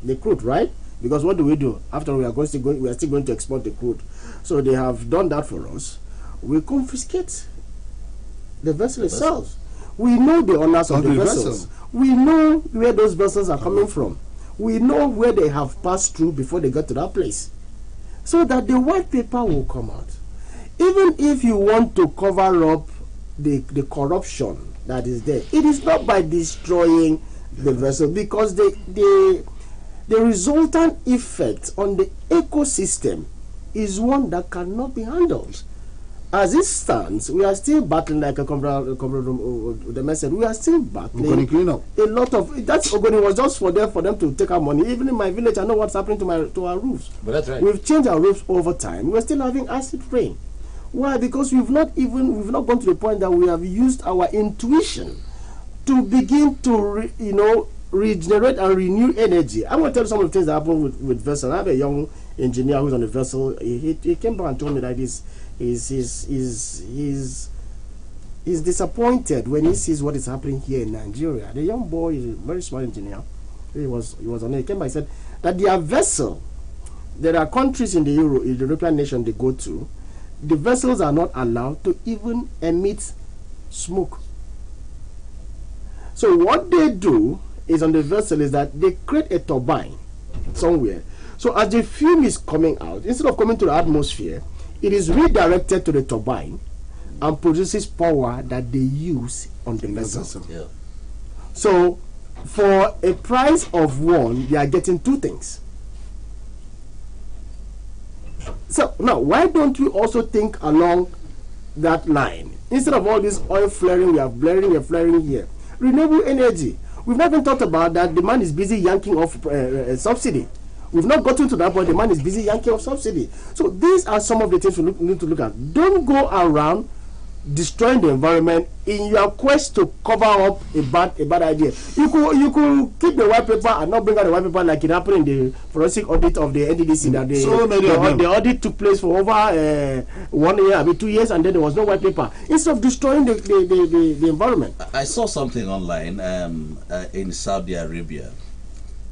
Speaker 15: the crude, right? Because what do? After we are still going to export the crude. So they have done that for us. We confiscate the vessel itself. We know the owners of the vessels. We know where those vessels are coming from. We know where they have passed through before they got to that place. So that the white paper will come out. Even if you want to cover up the corruption that is there, it is not by destroying the vessel, because the resultant effect on the ecosystem is one that cannot be handled. As it stands, we are still battling, like a the message. We are still battling a lot of that. Ogoni was just for them to take our money. Even in my village, I know what's happening to our roofs.
Speaker 16: But that's right.
Speaker 15: We've changed our roofs over time. We're still having acid rain. Why? Because we've not gone to the point that we have used our intuition to begin to regenerate and renew energy. I'm going to tell you some of the things that happen with vessel. I have a young engineer who's on the vessel. He came back and told me that he's disappointed when he sees what is happening here in Nigeria. The young boy is a very smart engineer. He was on it. He came back and said that their vessel, there are countries in the European nation they go to, the vessels are not allowed to even emit smoke. So what they do is on the vessel is that they create a turbine somewhere. So as the fume is coming out, instead of coming to the atmosphere, it is redirected to the turbine and produces power that they use on the vessel.
Speaker 16: Yeah.
Speaker 15: So for a price of one, they are getting two things. So now, why don't we also think along that line? Instead of all this oil flaring, we are flaring here. Renewable energy. We've not even talked about that. The man is busy yanking off subsidy. We've not gotten to that point. The man is busy yanking off subsidy. So these are some of the things we need to look at. Don't go around destroying the environment in your quest to cover up a bad idea. You could keep the white paper and not bring out the white paper like it happened in the forensic audit of the NDDC. That the audit took place for over 1 year, 2 years, and then there was no white paper. Instead of destroying the environment.
Speaker 14: I saw something online in Saudi Arabia.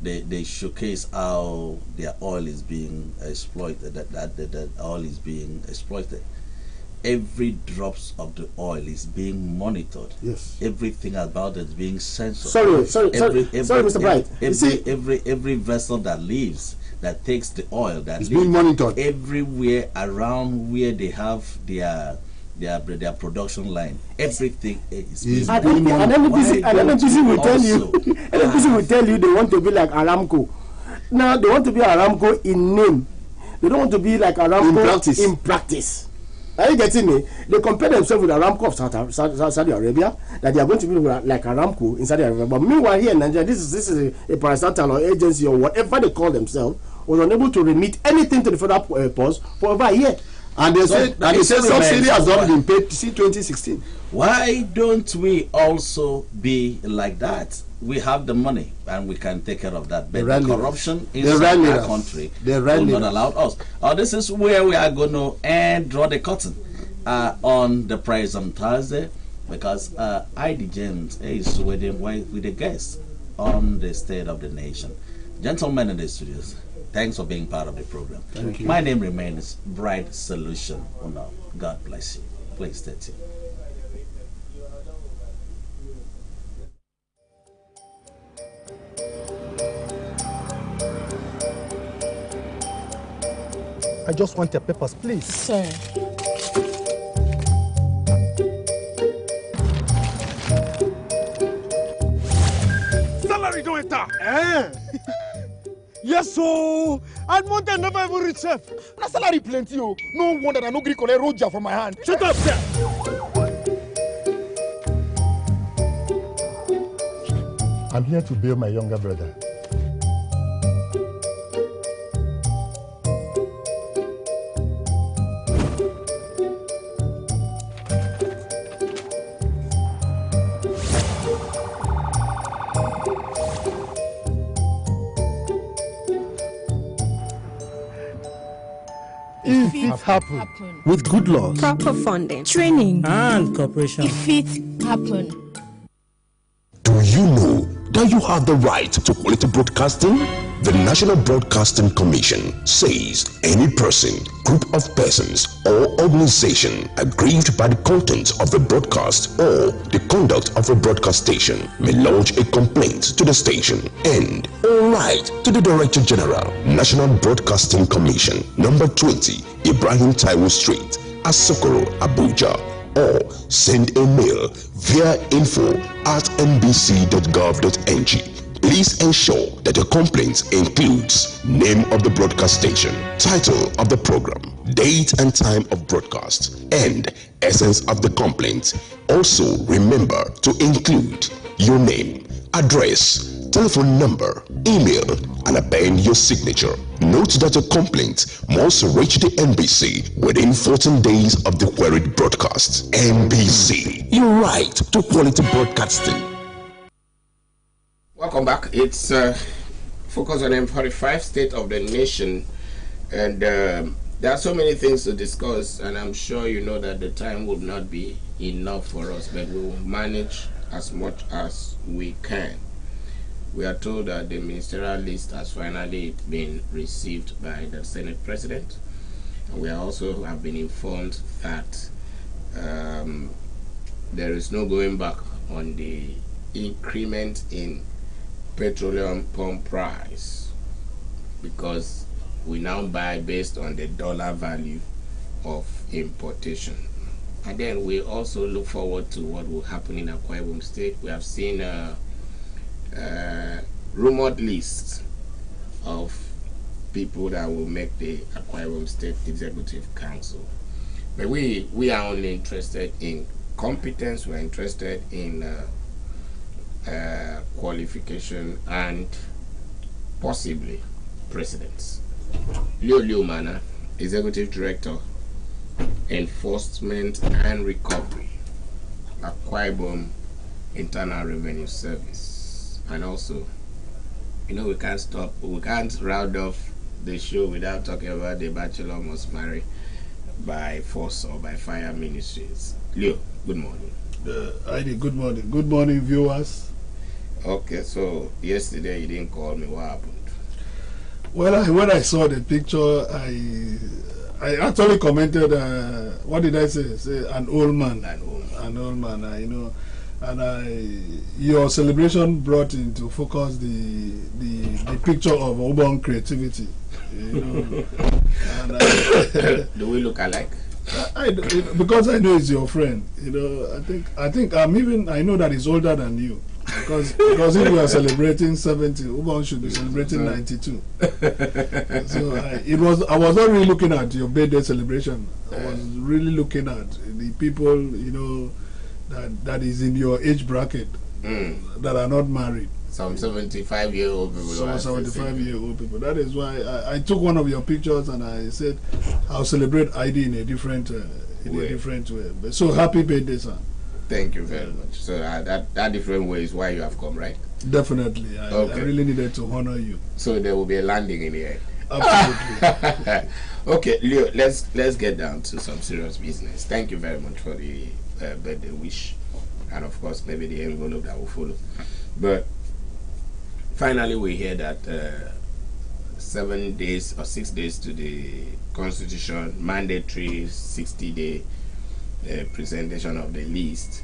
Speaker 14: They showcase how their oil is being exploited. That oil is being exploited. Every drops of the oil is being monitored.
Speaker 15: Yes.
Speaker 14: Everything about it is being censored.
Speaker 15: Sorry, Mr. Bright.
Speaker 14: Every vessel that leaves, that takes the oil, that
Speaker 10: is being monitored
Speaker 14: everywhere around where they have their production line. Everything is being
Speaker 15: monitored. And NNPC will tell you. NNPC will tell you they want to be like Aramco. Now they want to be Aramco in name. They don't want to be like Aramco in practice. Are you getting me? They compare themselves with Aramco of Saudi Arabia, that they are going to be like Aramco in Saudi Arabia. But meanwhile, here in Nigeria, this is a parastatal or agency or whatever they call themselves, was unable to remit anything to the federal post for over a year.
Speaker 10: And they said subsidy has not been paid since 2016.
Speaker 14: Why don't we also be like that? We have the money and we can take care of that. But the corruption inside our country will not allow us. This is where we are going to draw the curtain on the prize on Thursday, because ID James is with the guests on the State of the Nation. Gentlemen in the studios, thanks for being part of the program.
Speaker 10: Thank you.
Speaker 14: My name remains Bright Solution. God bless you. Please stay tuned.
Speaker 17: I just want your papers, please.
Speaker 3: Sorry.
Speaker 12: Salary don't enter.
Speaker 7: Yes, so and month never even reach chef. Na salary plenty, oh. No wonder I no gree collect roja from my hand.
Speaker 12: Shut up, sir.
Speaker 17: I'm here to bail my younger brother. If it happen.
Speaker 11: With good laws,
Speaker 18: proper funding, training,
Speaker 11: and cooperation.
Speaker 18: If it happen.
Speaker 9: Do you know that you have the right to quality broadcasting? The National Broadcasting Commission says any person, group of persons, or organization aggrieved by the content of a broadcast or the conduct of a broadcast station may lodge a complaint to the station and or write to the Director General, National Broadcasting Commission, number 20, Ibrahim Taiwo Street, Asokoro, Abuja, or send a mail via info@nbc.gov.ng. Please ensure that your complaint includes name of the broadcast station, title of the program, date and time of broadcast, and essence of the complaint. Also remember to include your name, address, telephone number, email, and append your signature. Note that your complaint must reach the NBC within 14 days of the queried broadcast. NBC, your right to quality broadcasting.
Speaker 1: Welcome back. It's Focus on M45, State of the Nation, and there are so many things to discuss, and I'm sure you know that the time will not be enough for us, but we will manage as much as we can. We are told that the ministerial list has finally been received by the Senate President, and we also have been informed that there is no going back on the increment in petroleum pump price, because we now buy based on the dollar value of importation. And then we also look forward to what will happen in Akwa Ibom State. We have seen a rumored list of people that will make the Akwa Ibom State Executive Council. But we are only interested in competence. We're interested in qualification and possibly precedence. Leo Mana, Executive Director, Enforcement and Recovery, Akwa Ibom Internal Revenue Service. And also, you know, we can't round off the show without talking about the Bachelor Must Marry by Force or by Fire Ministries. Leo, good morning.
Speaker 19: Heidi, good morning. Good morning, viewers.
Speaker 1: Okay, so yesterday you didn't call me. What happened?
Speaker 19: Well, when I saw the picture, I actually commented. What did I say? Say an old man. An old man. You know, and your celebration brought into focus the picture of Obon creativity. You know, and
Speaker 1: do we look alike?
Speaker 19: Because I know he's your friend. You know, I think I know that he's older than you. Because if you are celebrating 70, Ubon should be celebrating 92. So I was not really looking at your birthday celebration. I was really looking at the people, you know, that is in your age bracket that are not married.
Speaker 1: Some 75-year-old people.
Speaker 19: Some 75-year-old people. That is why I took one of your pictures and I said I'll celebrate ID in a different way. But so happy birthday, sir.
Speaker 1: Thank you very much. So that different way is why you have come, right?
Speaker 19: Definitely. I really needed to honor you.
Speaker 1: So there will be a landing in the air.
Speaker 19: Absolutely.
Speaker 1: Okay, Leo, let's get down to some serious business. Thank you very much for the birthday wish, and of course maybe the envelope that will follow. But finally we hear that 7 days or 6 days to the Constitution, mandatory 60-day presentation of the list,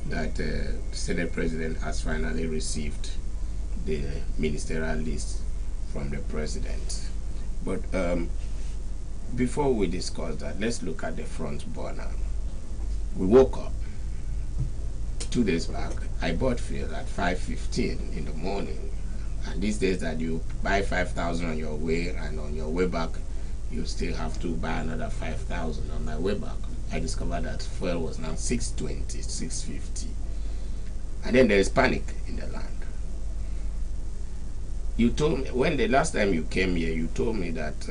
Speaker 1: that the Senate President has finally received the ministerial list from the President. But before we discuss that, let's look at the front burner. We woke up 2 days back. I bought fuel at 5:15 in the morning, and these days that you buy 5,000 on your way, and on your way back you still have to buy another 5,000. On my way back I discovered that fuel was now 620, 650. And then there is panic in the land. You told me, when the last time you came here, you told me that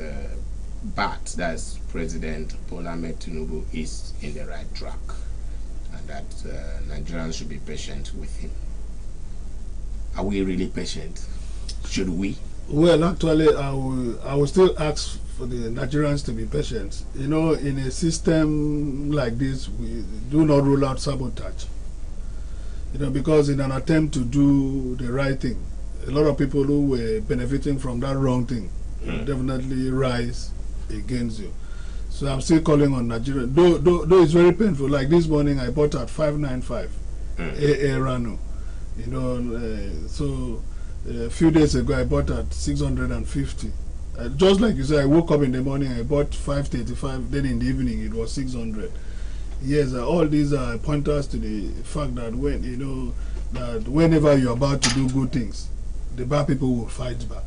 Speaker 1: BAT, that's President Bola Ahmed Tinubu, is in the right track, and that Nigerians should be patient with him. Are we really patient? Should we?
Speaker 19: Well, actually, I will still ask for the Nigerians to be patient. You know, in a system like this, we do not rule out sabotage. You know, because in an attempt to do the right thing, a lot of people who were benefiting from that wrong thing will definitely rise against you. So I'm still calling on Nigeria. Though it's very painful. Like this morning, I bought at 595 AA Rano. You know, so a few days ago, I bought at 650. Just like you said, I woke up in the morning, I bought 535. Then in the evening, it was 600. Yes, all these are pointers to the fact that when you know that whenever you're about to do good things, the bad people will fight back.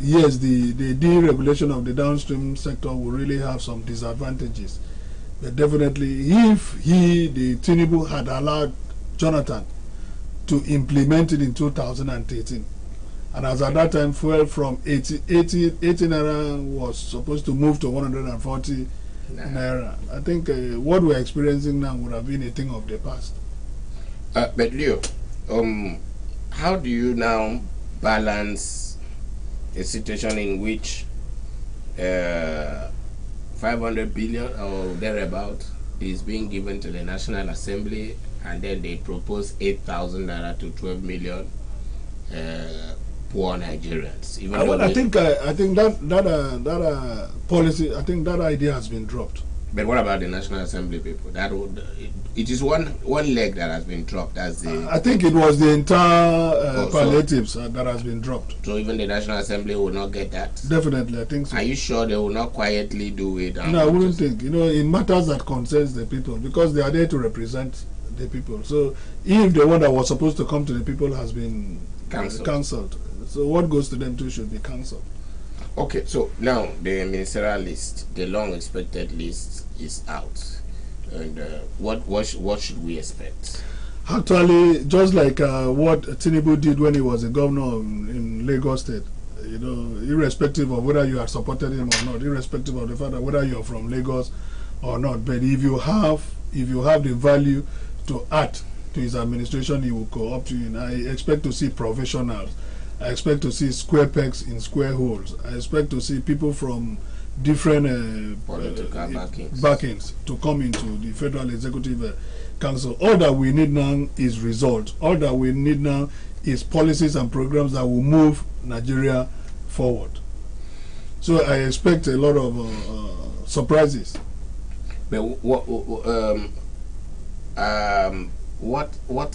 Speaker 19: Yes, the deregulation of the downstream sector will really have some disadvantages, but definitely, if the Tinubu had allowed Jonathan to implement it in 2013, and as at that time fuel from 80 naira was supposed to move to 140 naira. I think what we're experiencing now would have been a thing of the past.
Speaker 1: But Leo, how do you now balance a situation in which 500 billion or thereabout is being given to the National Assembly, and then they propose 8,000 naira to 12 million poor Nigerians?
Speaker 19: Well, I think that policy, I think that idea has been dropped.
Speaker 1: But what about the National Assembly people? That would, it is one leg that has been dropped. That's the.
Speaker 19: I think it was the entire palliatives that has been dropped.
Speaker 1: So even the National Assembly will not get that.
Speaker 19: Definitely, I think so.
Speaker 1: Are you sure they will not quietly do it?
Speaker 19: No, I wouldn't think. You know, in matters that concerns the people, because they are there to represent the people. So if the one that was supposed to come to the people has been cancelled, so what goes to them too should be cancelled.
Speaker 1: Okay, so now the ministerial list, the long-expected list, is out, and what should we expect?
Speaker 19: Actually, just like what Tinubu did when he was a governor in Lagos State, you know, irrespective of whether you had supported him or not, irrespective of the fact that whether you are from Lagos or not, but if you have the value to add to his administration, he will go up to you. And I expect to see professionals. I expect to see square pegs in square holes. I expect to see people from different
Speaker 1: political
Speaker 19: backings to come into the Federal Executive Council. All that we need now is results. All that we need now is policies and programs that will move Nigeria forward. So I expect a lot of surprises.
Speaker 1: But what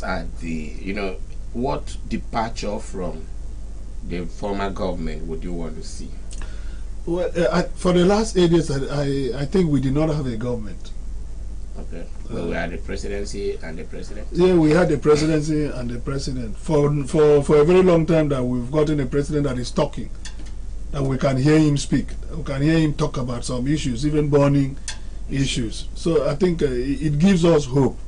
Speaker 1: are the, you know, what departure from the former government would you want to see?
Speaker 19: Well, for the last 8 years, I think we did not have a government.
Speaker 1: Okay. Well, we had the presidency and the president.
Speaker 19: Yeah, we had the presidency and the president. For a very long time that we've gotten a president that is talking, that we can hear him speak, we can hear him talk about some issues, even burning issues. So I think it gives us hope.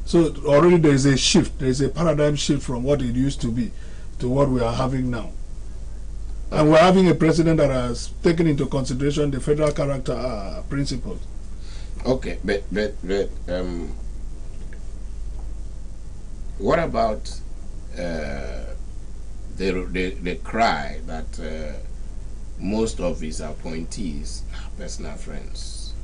Speaker 19: So already there is a shift, there is a paradigm shift from what it used to be to what we are having now. And we're having a president that has taken into consideration the federal character principles.
Speaker 1: Okay, but what about the cry that most of his appointees are personal friends?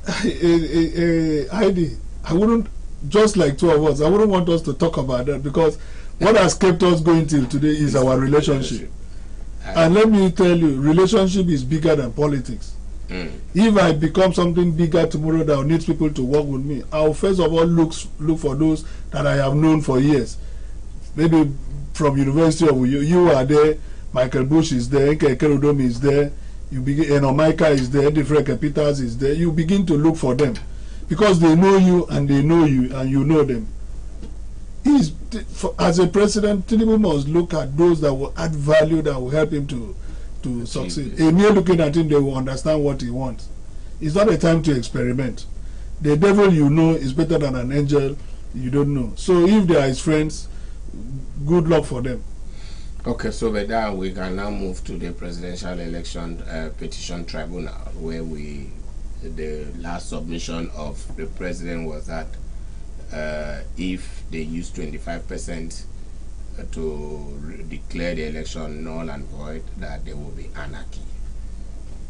Speaker 19: Heidi, I wouldn't, just like two of us, I wouldn't want us to talk about that, because what has kept us going till today is our relationship. And let me tell you, relationship is bigger than politics. If I become something bigger tomorrow that needs people to work with me, I'll first of all look for those that I have known for years. Maybe from University of you are there, Michael Bush is there, Nke Kerodom is there, you begin, Enomika is there, Defreke Peters is there. You begin to look for them because they know you and they know you and you know them. As a president, Tinubu must look at those that will add value, that will help him to succeed. A mere looking at him, they will understand what he wants. It's not a time to experiment. The devil you know is better than an angel you don't know. So if they are his friends, good luck for them.
Speaker 1: Okay, so with that, we can now move to the presidential election petition tribunal, where the last submission of the president was that if they use 25% declare the election null and void, that there will be anarchy.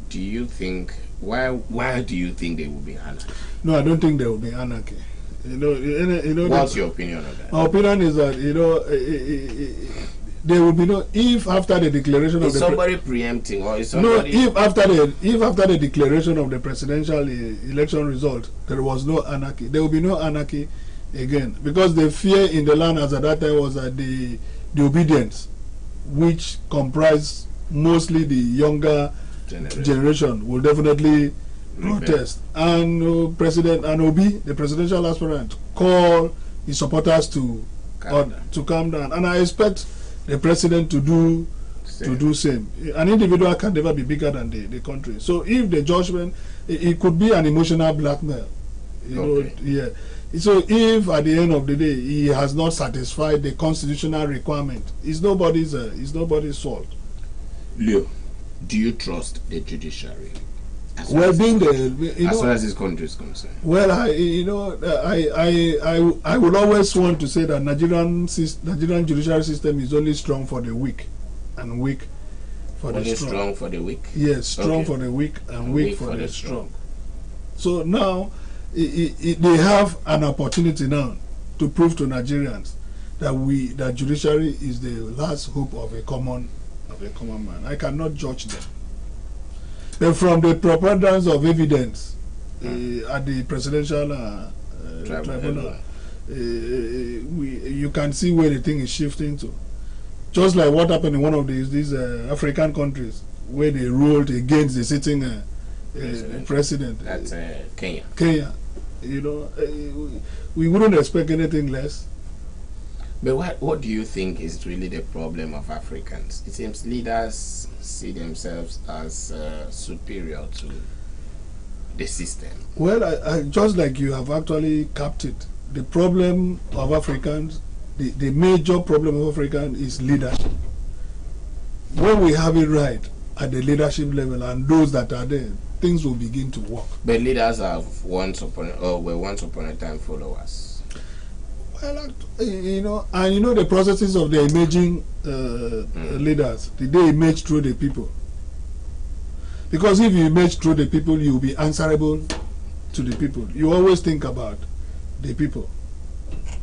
Speaker 1: Do you think, why do you think there will be anarchy?
Speaker 19: No, I don't think there will be anarchy.
Speaker 1: What's your opinion on that?
Speaker 19: My opinion is that there will be no, if after the declaration
Speaker 1: is
Speaker 19: of the
Speaker 1: somebody preempting, or is somebody
Speaker 19: if after the declaration of the presidential election result there was no anarchy, there will be no anarchy again, because the fear in the land as at that time was that the obedience, which comprised mostly the younger generation, will definitely protest, and President Anobi, the presidential aspirant, call his supporters to calm down, and I expect the president to do same. An individual can never be bigger than the country. So if the judgment, it could be an emotional blackmail, yeah. So if at the end of the day he has not satisfied the constitutional requirement, it's nobody's fault.
Speaker 1: Leo, do you trust the judiciary? As
Speaker 19: far as
Speaker 1: this country is concerned.
Speaker 19: Well, I would always want to say that Nigerian judicial system is only strong for the weak, and weak for the strong.
Speaker 1: Strong for the weak.
Speaker 19: Yes, strong for the weak and weak for the strong. So now they have an opportunity now to prove to Nigerians that judiciary is the last hope of a common man. I cannot judge them. But from the preponderance of evidence at the presidential tribunal, you can see where the thing is shifting to. Just like what happened in one of these African countries, where they ruled against the sitting president.
Speaker 1: That's Kenya.
Speaker 19: Kenya. We wouldn't expect anything less.
Speaker 1: But what do you think is really the problem of Africans? It seems leaders see themselves as superior to the system.
Speaker 19: Well, I just like you have actually capped it. The problem of Africans, the major problem of Africans is leadership. When we have it right at the leadership level and those that are there, things will begin to work.
Speaker 1: But leaders were once upon a time followers.
Speaker 19: Well, the processes of the emerging leaders, they emerge through the people. Because if you emerge through the people, you will be answerable to the people. You always think about the people.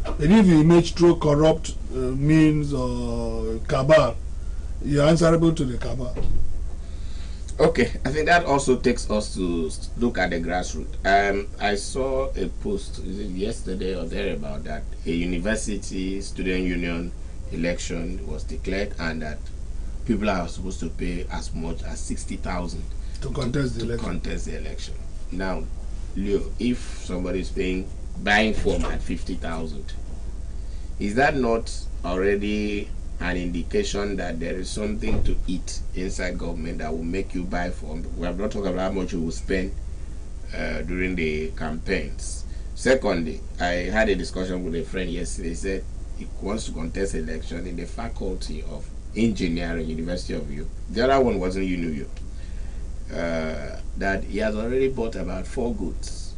Speaker 19: And if you emerge through corrupt means or cabal, you're answerable to the cabal.
Speaker 1: Okay, I think that also takes us to look at the grassroots. I saw a post yesterday or thereabout that a university student union election was declared, and that people are supposed to pay as much as 60,000
Speaker 19: to contest
Speaker 1: the election. Now, Leo, if somebody is buying form at 50,000, is that not already an indication that there is something to eat inside government that will make you buy form? We have not talked about how much you will spend during the campaigns. Secondly, I had a discussion with a friend yesterday. He said he wants to contest election in the faculty of engineering, University of U. The other one wasn't UNU. That he has already bought about 4 goods.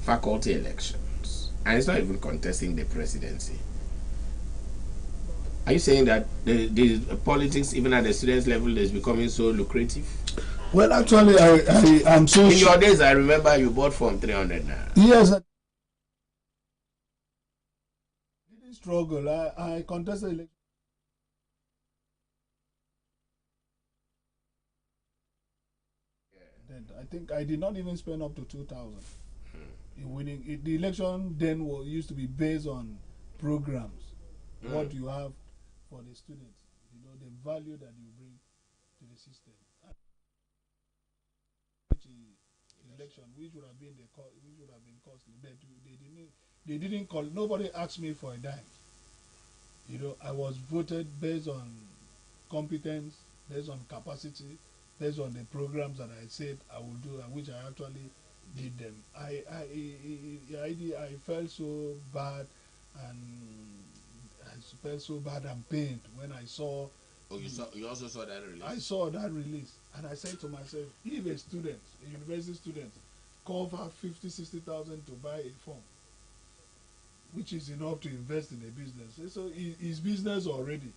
Speaker 1: Faculty elections. And he's not even contesting the presidency. Are you saying that the politics, even at the students' level, is becoming so lucrative?
Speaker 19: Well, actually, I'm so...
Speaker 1: In your days, I remember you bought from 300 naira.
Speaker 19: Yes. I didn't struggle. I contested election. Then I think I did not even spend up to 2,000 in winning. The election then used to be based on programs. What you have for the students, the value that you bring to the system. Election, which would have been costly, but they didn't call. Nobody asked me for a dime. I was voted based on competence, based on capacity, based on the programs that I said I would do, and which I actually did them. I felt so bad, and I felt so bad and pained when I saw.
Speaker 1: Oh, you also saw that release?
Speaker 19: I saw that release, and I said to myself, if a university student, cover 50,000-60,000 to buy a form, which is enough to invest in a business. So it's business already.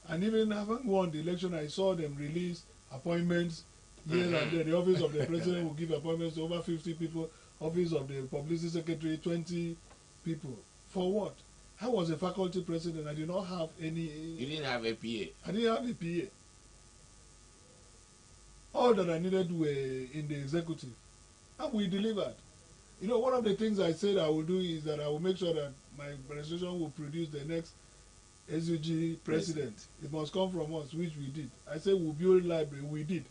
Speaker 19: And even having won the election, I saw them release appointments here and there. The office of the president will give appointments to over 50 people. Office of the publicity secretary, 20 people. For what? I was a faculty president. I did not have any.
Speaker 1: You didn't have a PA.
Speaker 19: I didn't have a PA. All that I needed were in the executive, and we delivered. You know, one of the things I said I will do is that I will make sure that my administration will produce the next SUG president. It must come from us, which we did. I said we'll build library. We did.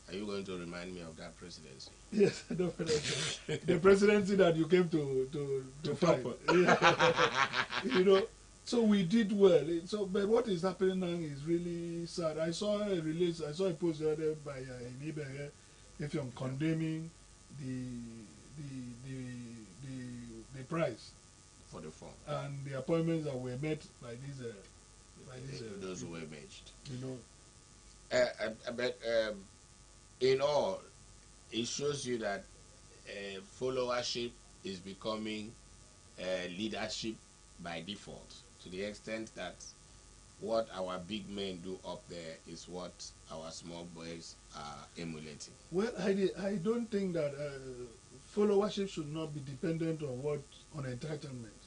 Speaker 1: Are you going to remind me of that presidency?
Speaker 19: Yes, definitely. The presidency that you came to fight. Yeah. You know, so we did well. So, but what is happening now is really sad. I saw a release. I saw a post the other day by Ibe, if you're condemning the price
Speaker 1: for the form
Speaker 19: and the appointments that were met by these
Speaker 1: those who were merged.
Speaker 19: You know,
Speaker 1: but in all, it shows you that followership is becoming leadership by default, to the extent that what our big men do up there is what our small boys are emulating.
Speaker 19: Well, I don't think that followership should not be dependent on entitlement.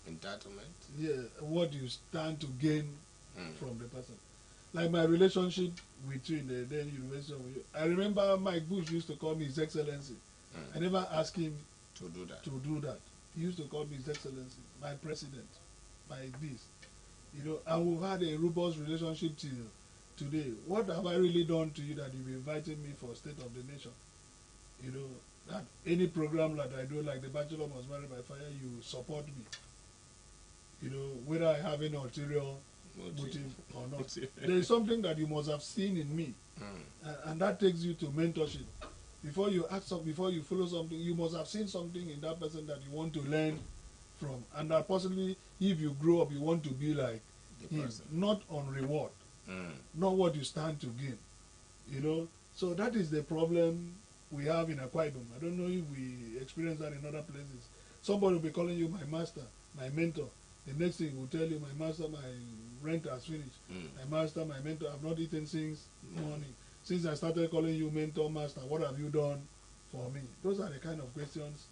Speaker 1: Entitlement?
Speaker 19: Yeah, what you stand to gain from the person. Like my relationship with you in the then University of you. I remember Mike Bush used to call me His Excellency. I never asked him
Speaker 1: to do that.
Speaker 19: He used to call me His Excellency, my president, my this. You know, and we've had a robust relationship till today. What have I really done to you that you've invited me for State of the Nation? You know, that any program that I do, like the Bachelor Must Marry by Fire, you support me. You know, whether I have any ulterior motive or not. There is something that you must have seen in me, and that takes you to mentorship. Before you act something, before you follow something, you must have seen something in that person that you want to learn from, and that possibly, if you grow up, you want to be like him, not on reward, not what you stand to gain. You know, so that is the problem we have in Akwa Ibom. I don't know if we experience that in other places. Somebody will be calling you my master, my mentor. The next thing will tell you, my master, my rent has finished. My master, my mentor, I've not eaten since morning. Since I started calling you mentor, master, what have you done for me? Those are the kind of questions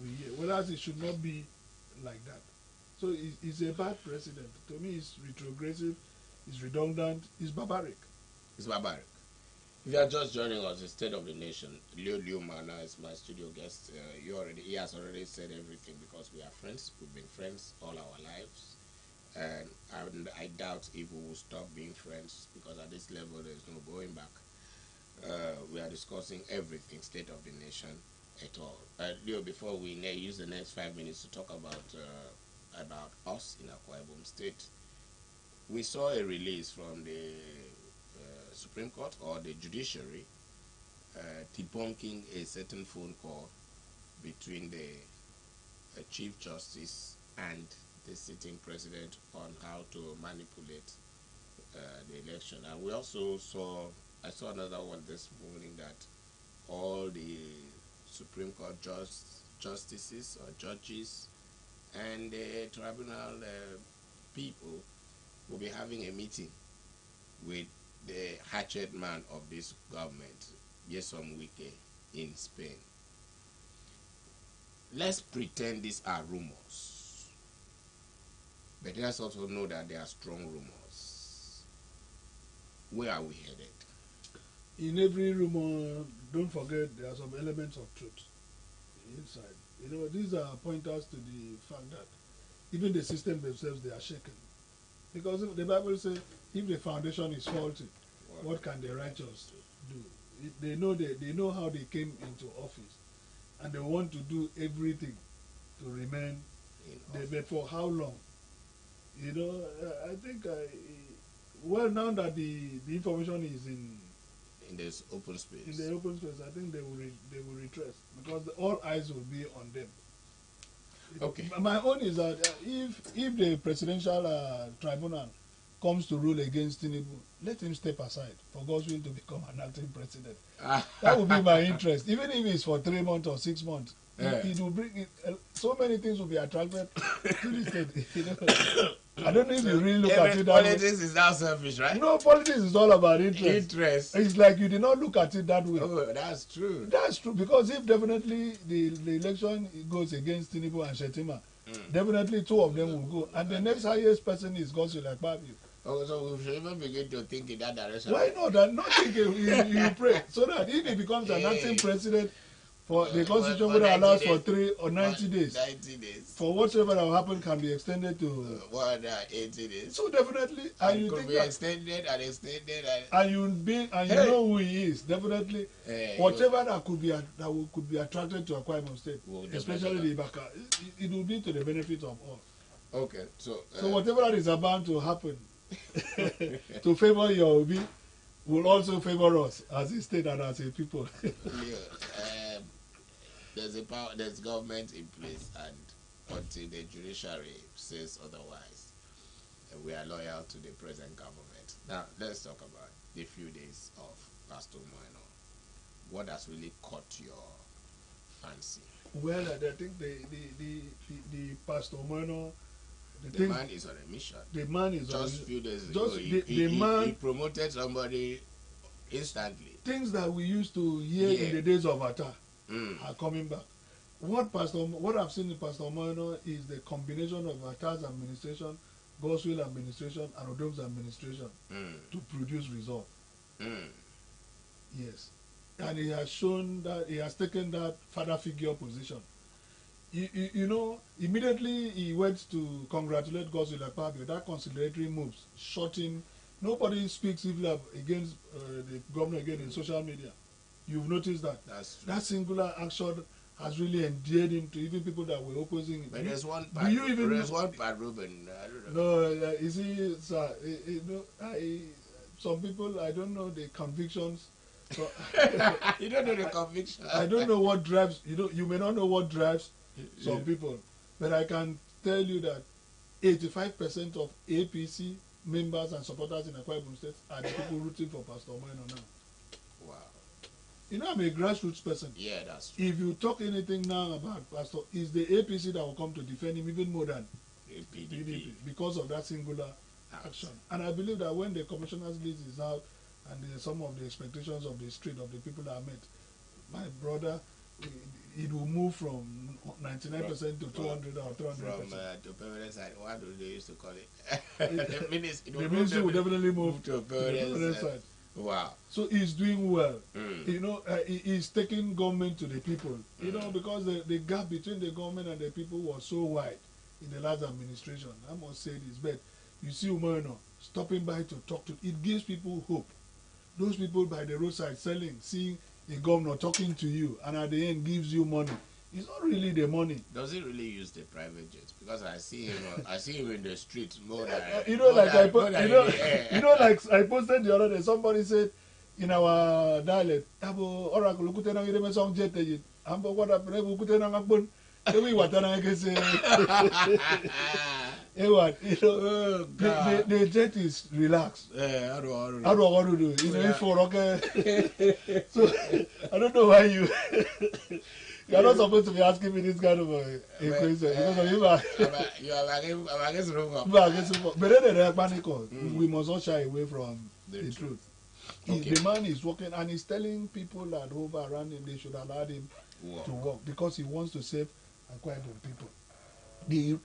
Speaker 19: we hear. Whereas it should not be like that. So it's a bad precedent. To me, it's retrogressive, it's redundant, it's barbaric.
Speaker 1: It's barbaric. If you are just joining us, the State of the Nation, Leo Mana is my studio guest. He has already said everything because we are friends. We've been friends all our lives. And I doubt if we will stop being friends, because at this level there's no going back. We are discussing everything, State of the Nation at all. Leo, before we use the next 5 minutes to talk about us in Akwa Ibom State, we saw a release from the Supreme Court or the judiciary debunking a certain phone call between the Chief Justice and the sitting president on how to manipulate the election. And we also I saw another one this morning, that all the Supreme Court justices or judges and the tribunal people will be having a meeting with the hatchet man of this government, Nyesom Wike, in Spain. Let's pretend these are rumors, but let's also know that they are strong rumors. Where are we headed?
Speaker 19: In every rumor, don't forget there are some elements of truth inside. You know, these are pointers to the fact that even the system themselves, they are shaken. Because the Bible says, if the foundation is faulty, what can the righteous do? They know how they came into office, and they want to do everything to remain there. But for how long? You know, I think well, now that the information is in
Speaker 1: this open space,
Speaker 19: I think they will retrace, because all eyes will be on them.
Speaker 1: Okay.
Speaker 19: My own is that if the presidential tribunal comes to rule against Tinubu, let him step aside for God's will to become an acting president. That would be my interest. Even if it's for 3 months or 6 months, It will bring so many things will be attracted to the state. You know? I don't know if you really look at it that way.
Speaker 1: Politics is now selfish, right?
Speaker 19: No, politics is all about interest. It's like you did not look at it that way.
Speaker 1: Oh, that's true.
Speaker 19: That's true, because if definitely the election goes against Tinubu and Shetima, definitely two of them will go, and the next highest person is Godswill Akpabio.
Speaker 1: Oh, so we should even begin to think in that direction.
Speaker 19: Why not? And not thinking, you pray, so that if he becomes an acting president, for the constitution would allow for 3 or 90 days.
Speaker 1: 90 days.
Speaker 19: For whatever will happen can be extended to
Speaker 1: 80 days.
Speaker 19: So definitely, and you
Speaker 1: could
Speaker 19: think
Speaker 1: be
Speaker 19: that
Speaker 1: extended
Speaker 19: and you know who he is. Definitely, whatever that could be attracted to Akwa Ibom State, especially the Ibaka, it will be to the benefit of all.
Speaker 1: Okay, so
Speaker 19: whatever that is about to happen to favor your Obi will also favor us as a state and as a people.
Speaker 1: There's government in place, and until the judiciary says otherwise, we are loyal to the present government. Now, let's talk about the few days of Pastor Moino. What has really caught your fancy?
Speaker 19: Well, I think the Pastor Moino.
Speaker 1: The man is on a mission.
Speaker 19: The man is
Speaker 1: just few days ago. He promoted somebody instantly.
Speaker 19: Things that we used to hear in the days of Atta are coming back. What I've seen in Pastor Moino is the combination of Atta's administration, Godswill administration, and Odom's administration to produce results. Yes, and he has shown that he has taken that father figure position. You know, immediately he went to congratulate Godswill Akpabio. That conciliatory moves shot him. Nobody speaks evil against the governor again in social media. You've noticed that. That singular action has really endeared him to even people that were opposing him.
Speaker 1: But there's one part, Ruben. I don't
Speaker 19: know. No, you see, sir, some people, I don't know the convictions. So,
Speaker 1: you don't know the convictions.
Speaker 19: I don't know what drives, you may not know what drives some people. But I can tell you that 85% of APC members and supporters in Akwa Ibom State are the people rooting for Pastor Moino now.
Speaker 1: Wow.
Speaker 19: You know, I'm a grassroots person.
Speaker 1: Yeah, that's true.
Speaker 19: If you talk anything now about Pastor, it's the APC that will come to defend him even more than PDP because of that singular action. And I believe that when the commissioner's list is out and some of the expectations of the street, of the people that I met, my brother, it will move from 99% to 200 or 300%.
Speaker 1: From to permanent side, what do they used to call it? The
Speaker 19: ministry will definitely move
Speaker 1: to permanent side. Wow.
Speaker 19: So he's doing well. You know, he's taking government to the people. You know, because the gap between the government and the people was so wide in the last administration. I must say this, but you see Umoino stopping by to talk to, it gives people hope. Those people by the roadside selling, seeing a governor talking to you, and at the end gives you money. It's not really the money.
Speaker 1: Does he really use the private jets? Because I see him in the street more than
Speaker 19: like I posted the other day. Somebody said in our dialect, "Abo oracle lukute na ngire mesong jet ejit. Ambo wada pre lukute na ngakbon." Ewi watana ngese. The jet is relaxed.
Speaker 1: How do
Speaker 19: I do? You know, for okay. So I don't know why you. You're not supposed to be asking me this kind of a question because
Speaker 1: you are against Roma.
Speaker 19: But then we must not shy away from the truth. Okay. The man is working and he's telling people that over around him they should allow him to work because he wants to save Akwa Ibom people. The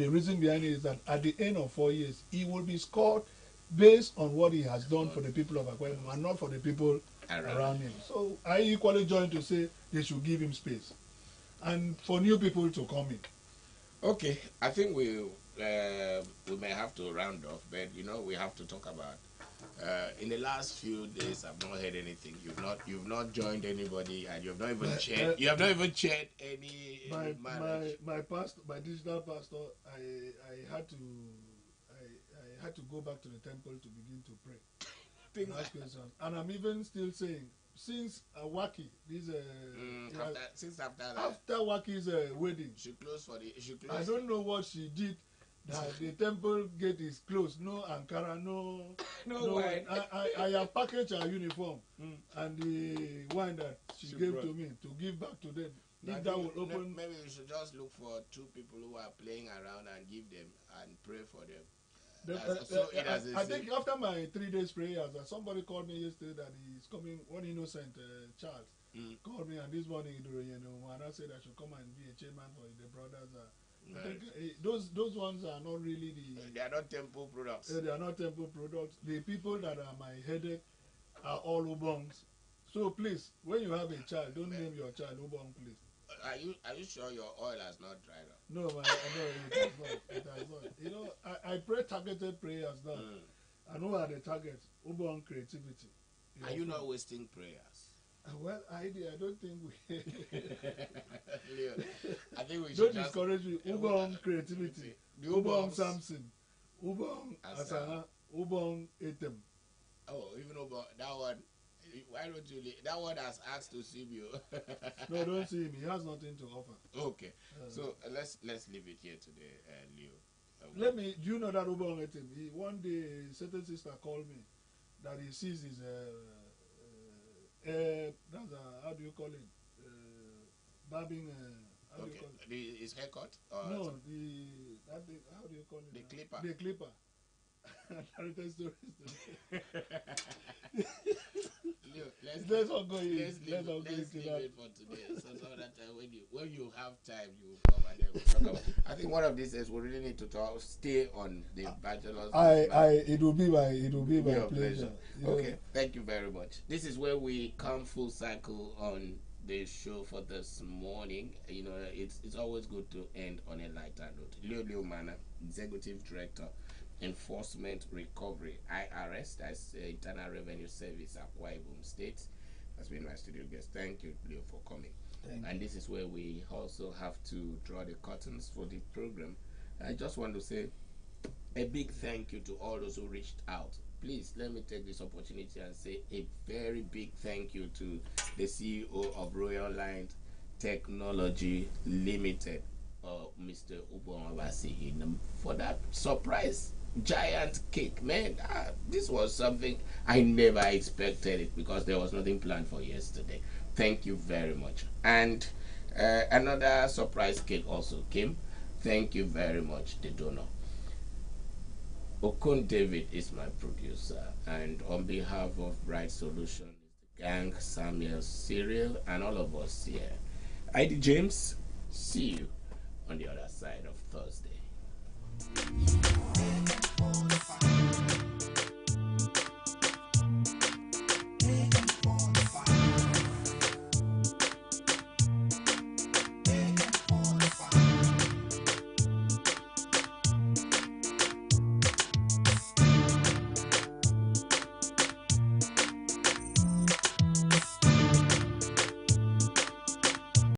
Speaker 19: reason behind it is that at the end of 4 years, he will be scored based on what he has done for the people of Akwa Ibom and not for the people around him. So I equally join to say they should give him space and for new people to come in.
Speaker 1: Okay, I think we may have to round off, but we have to talk about in the last few days I've not heard anything. You've not joined anybody, and you've not even chaired. You have not even chaired any marriage.
Speaker 19: My pastor, my digital pastor, I had to go back to the temple to begin to pray. And I'm even still saying, since Waki, after Waki's wedding,
Speaker 1: she closed.
Speaker 19: I don't know what she did. The temple gate is closed. No Ankara, no wine. I have packaged her uniform and the wine that she gave to me to give back to them. If that will open.
Speaker 1: Maybe we should just look for 2 people who are playing around and give them and pray for them.
Speaker 19: I think after my 3 days prayers, somebody called me yesterday that he's coming, one innocent child called me, and this morning, and I said I should come and be a chairman for the brothers. I think those ones are not really
Speaker 1: they are not temple products.
Speaker 19: They are not temple products. The people that are my headache are all Ubongs. So please, when you have a child, don't name your child Ubong, please.
Speaker 1: Are you sure your oil has not dried up?
Speaker 19: No, no, it has not. It has not. You know, I pray targeted prayers now. I know are the targets. Ubon creativity.
Speaker 1: Are you not wasting prayers?
Speaker 19: Well, I don't think we.
Speaker 1: Leo, I think we should
Speaker 19: don't discourage me. Ubon creativity.
Speaker 1: The
Speaker 19: Ubon Samson. Ubon Asana. Ubon Etem.
Speaker 1: Oh, even Ubon that one. Why don't you leave? That one has asked to see you.
Speaker 19: No, don't see him. He has nothing to offer.
Speaker 1: Okay, so let's leave it here today, Leo.
Speaker 19: Do you know that Ubon Etem? One day, a certain sister called me that he sees his that's how do you call it? Barbing. How do you call it?
Speaker 1: His haircut?
Speaker 19: No, how do you call it?
Speaker 1: The clipper.
Speaker 19: The clipper. Let's not go in.
Speaker 1: Let's leave it for today. So that when you have time, you will come and then we'll talk about. I think one of these days we really need to stay on the bachelor's.
Speaker 19: It will be my pleasure.
Speaker 1: Okay, thank you very much. This is where we come full cycle on the show for this morning. You know, it's always good to end on a lighter note. Leo Mana, Executive Director, Enforcement Recovery, IRS, that's Internal Revenue Service, Akwa Ibom State, has been my studio guest. Thank you, Leo, for coming. And this is where we also have to draw the curtains for the program. I just want to say a big thank you to all those who reached out. Please let me take this opportunity and say a very big thank you to the CEO of Royal Line Technology Limited, Mr. Ubon Awasi, for that surprise giant cake. Man, this was something I never expected it, because there was nothing planned for yesterday. Thank you very much. And another surprise cake also came. Thank you very much, the donor. Okon David is my producer, and on behalf of Bright Solution, the gang, Samuel, Cyril, and all of us here, ID James, see you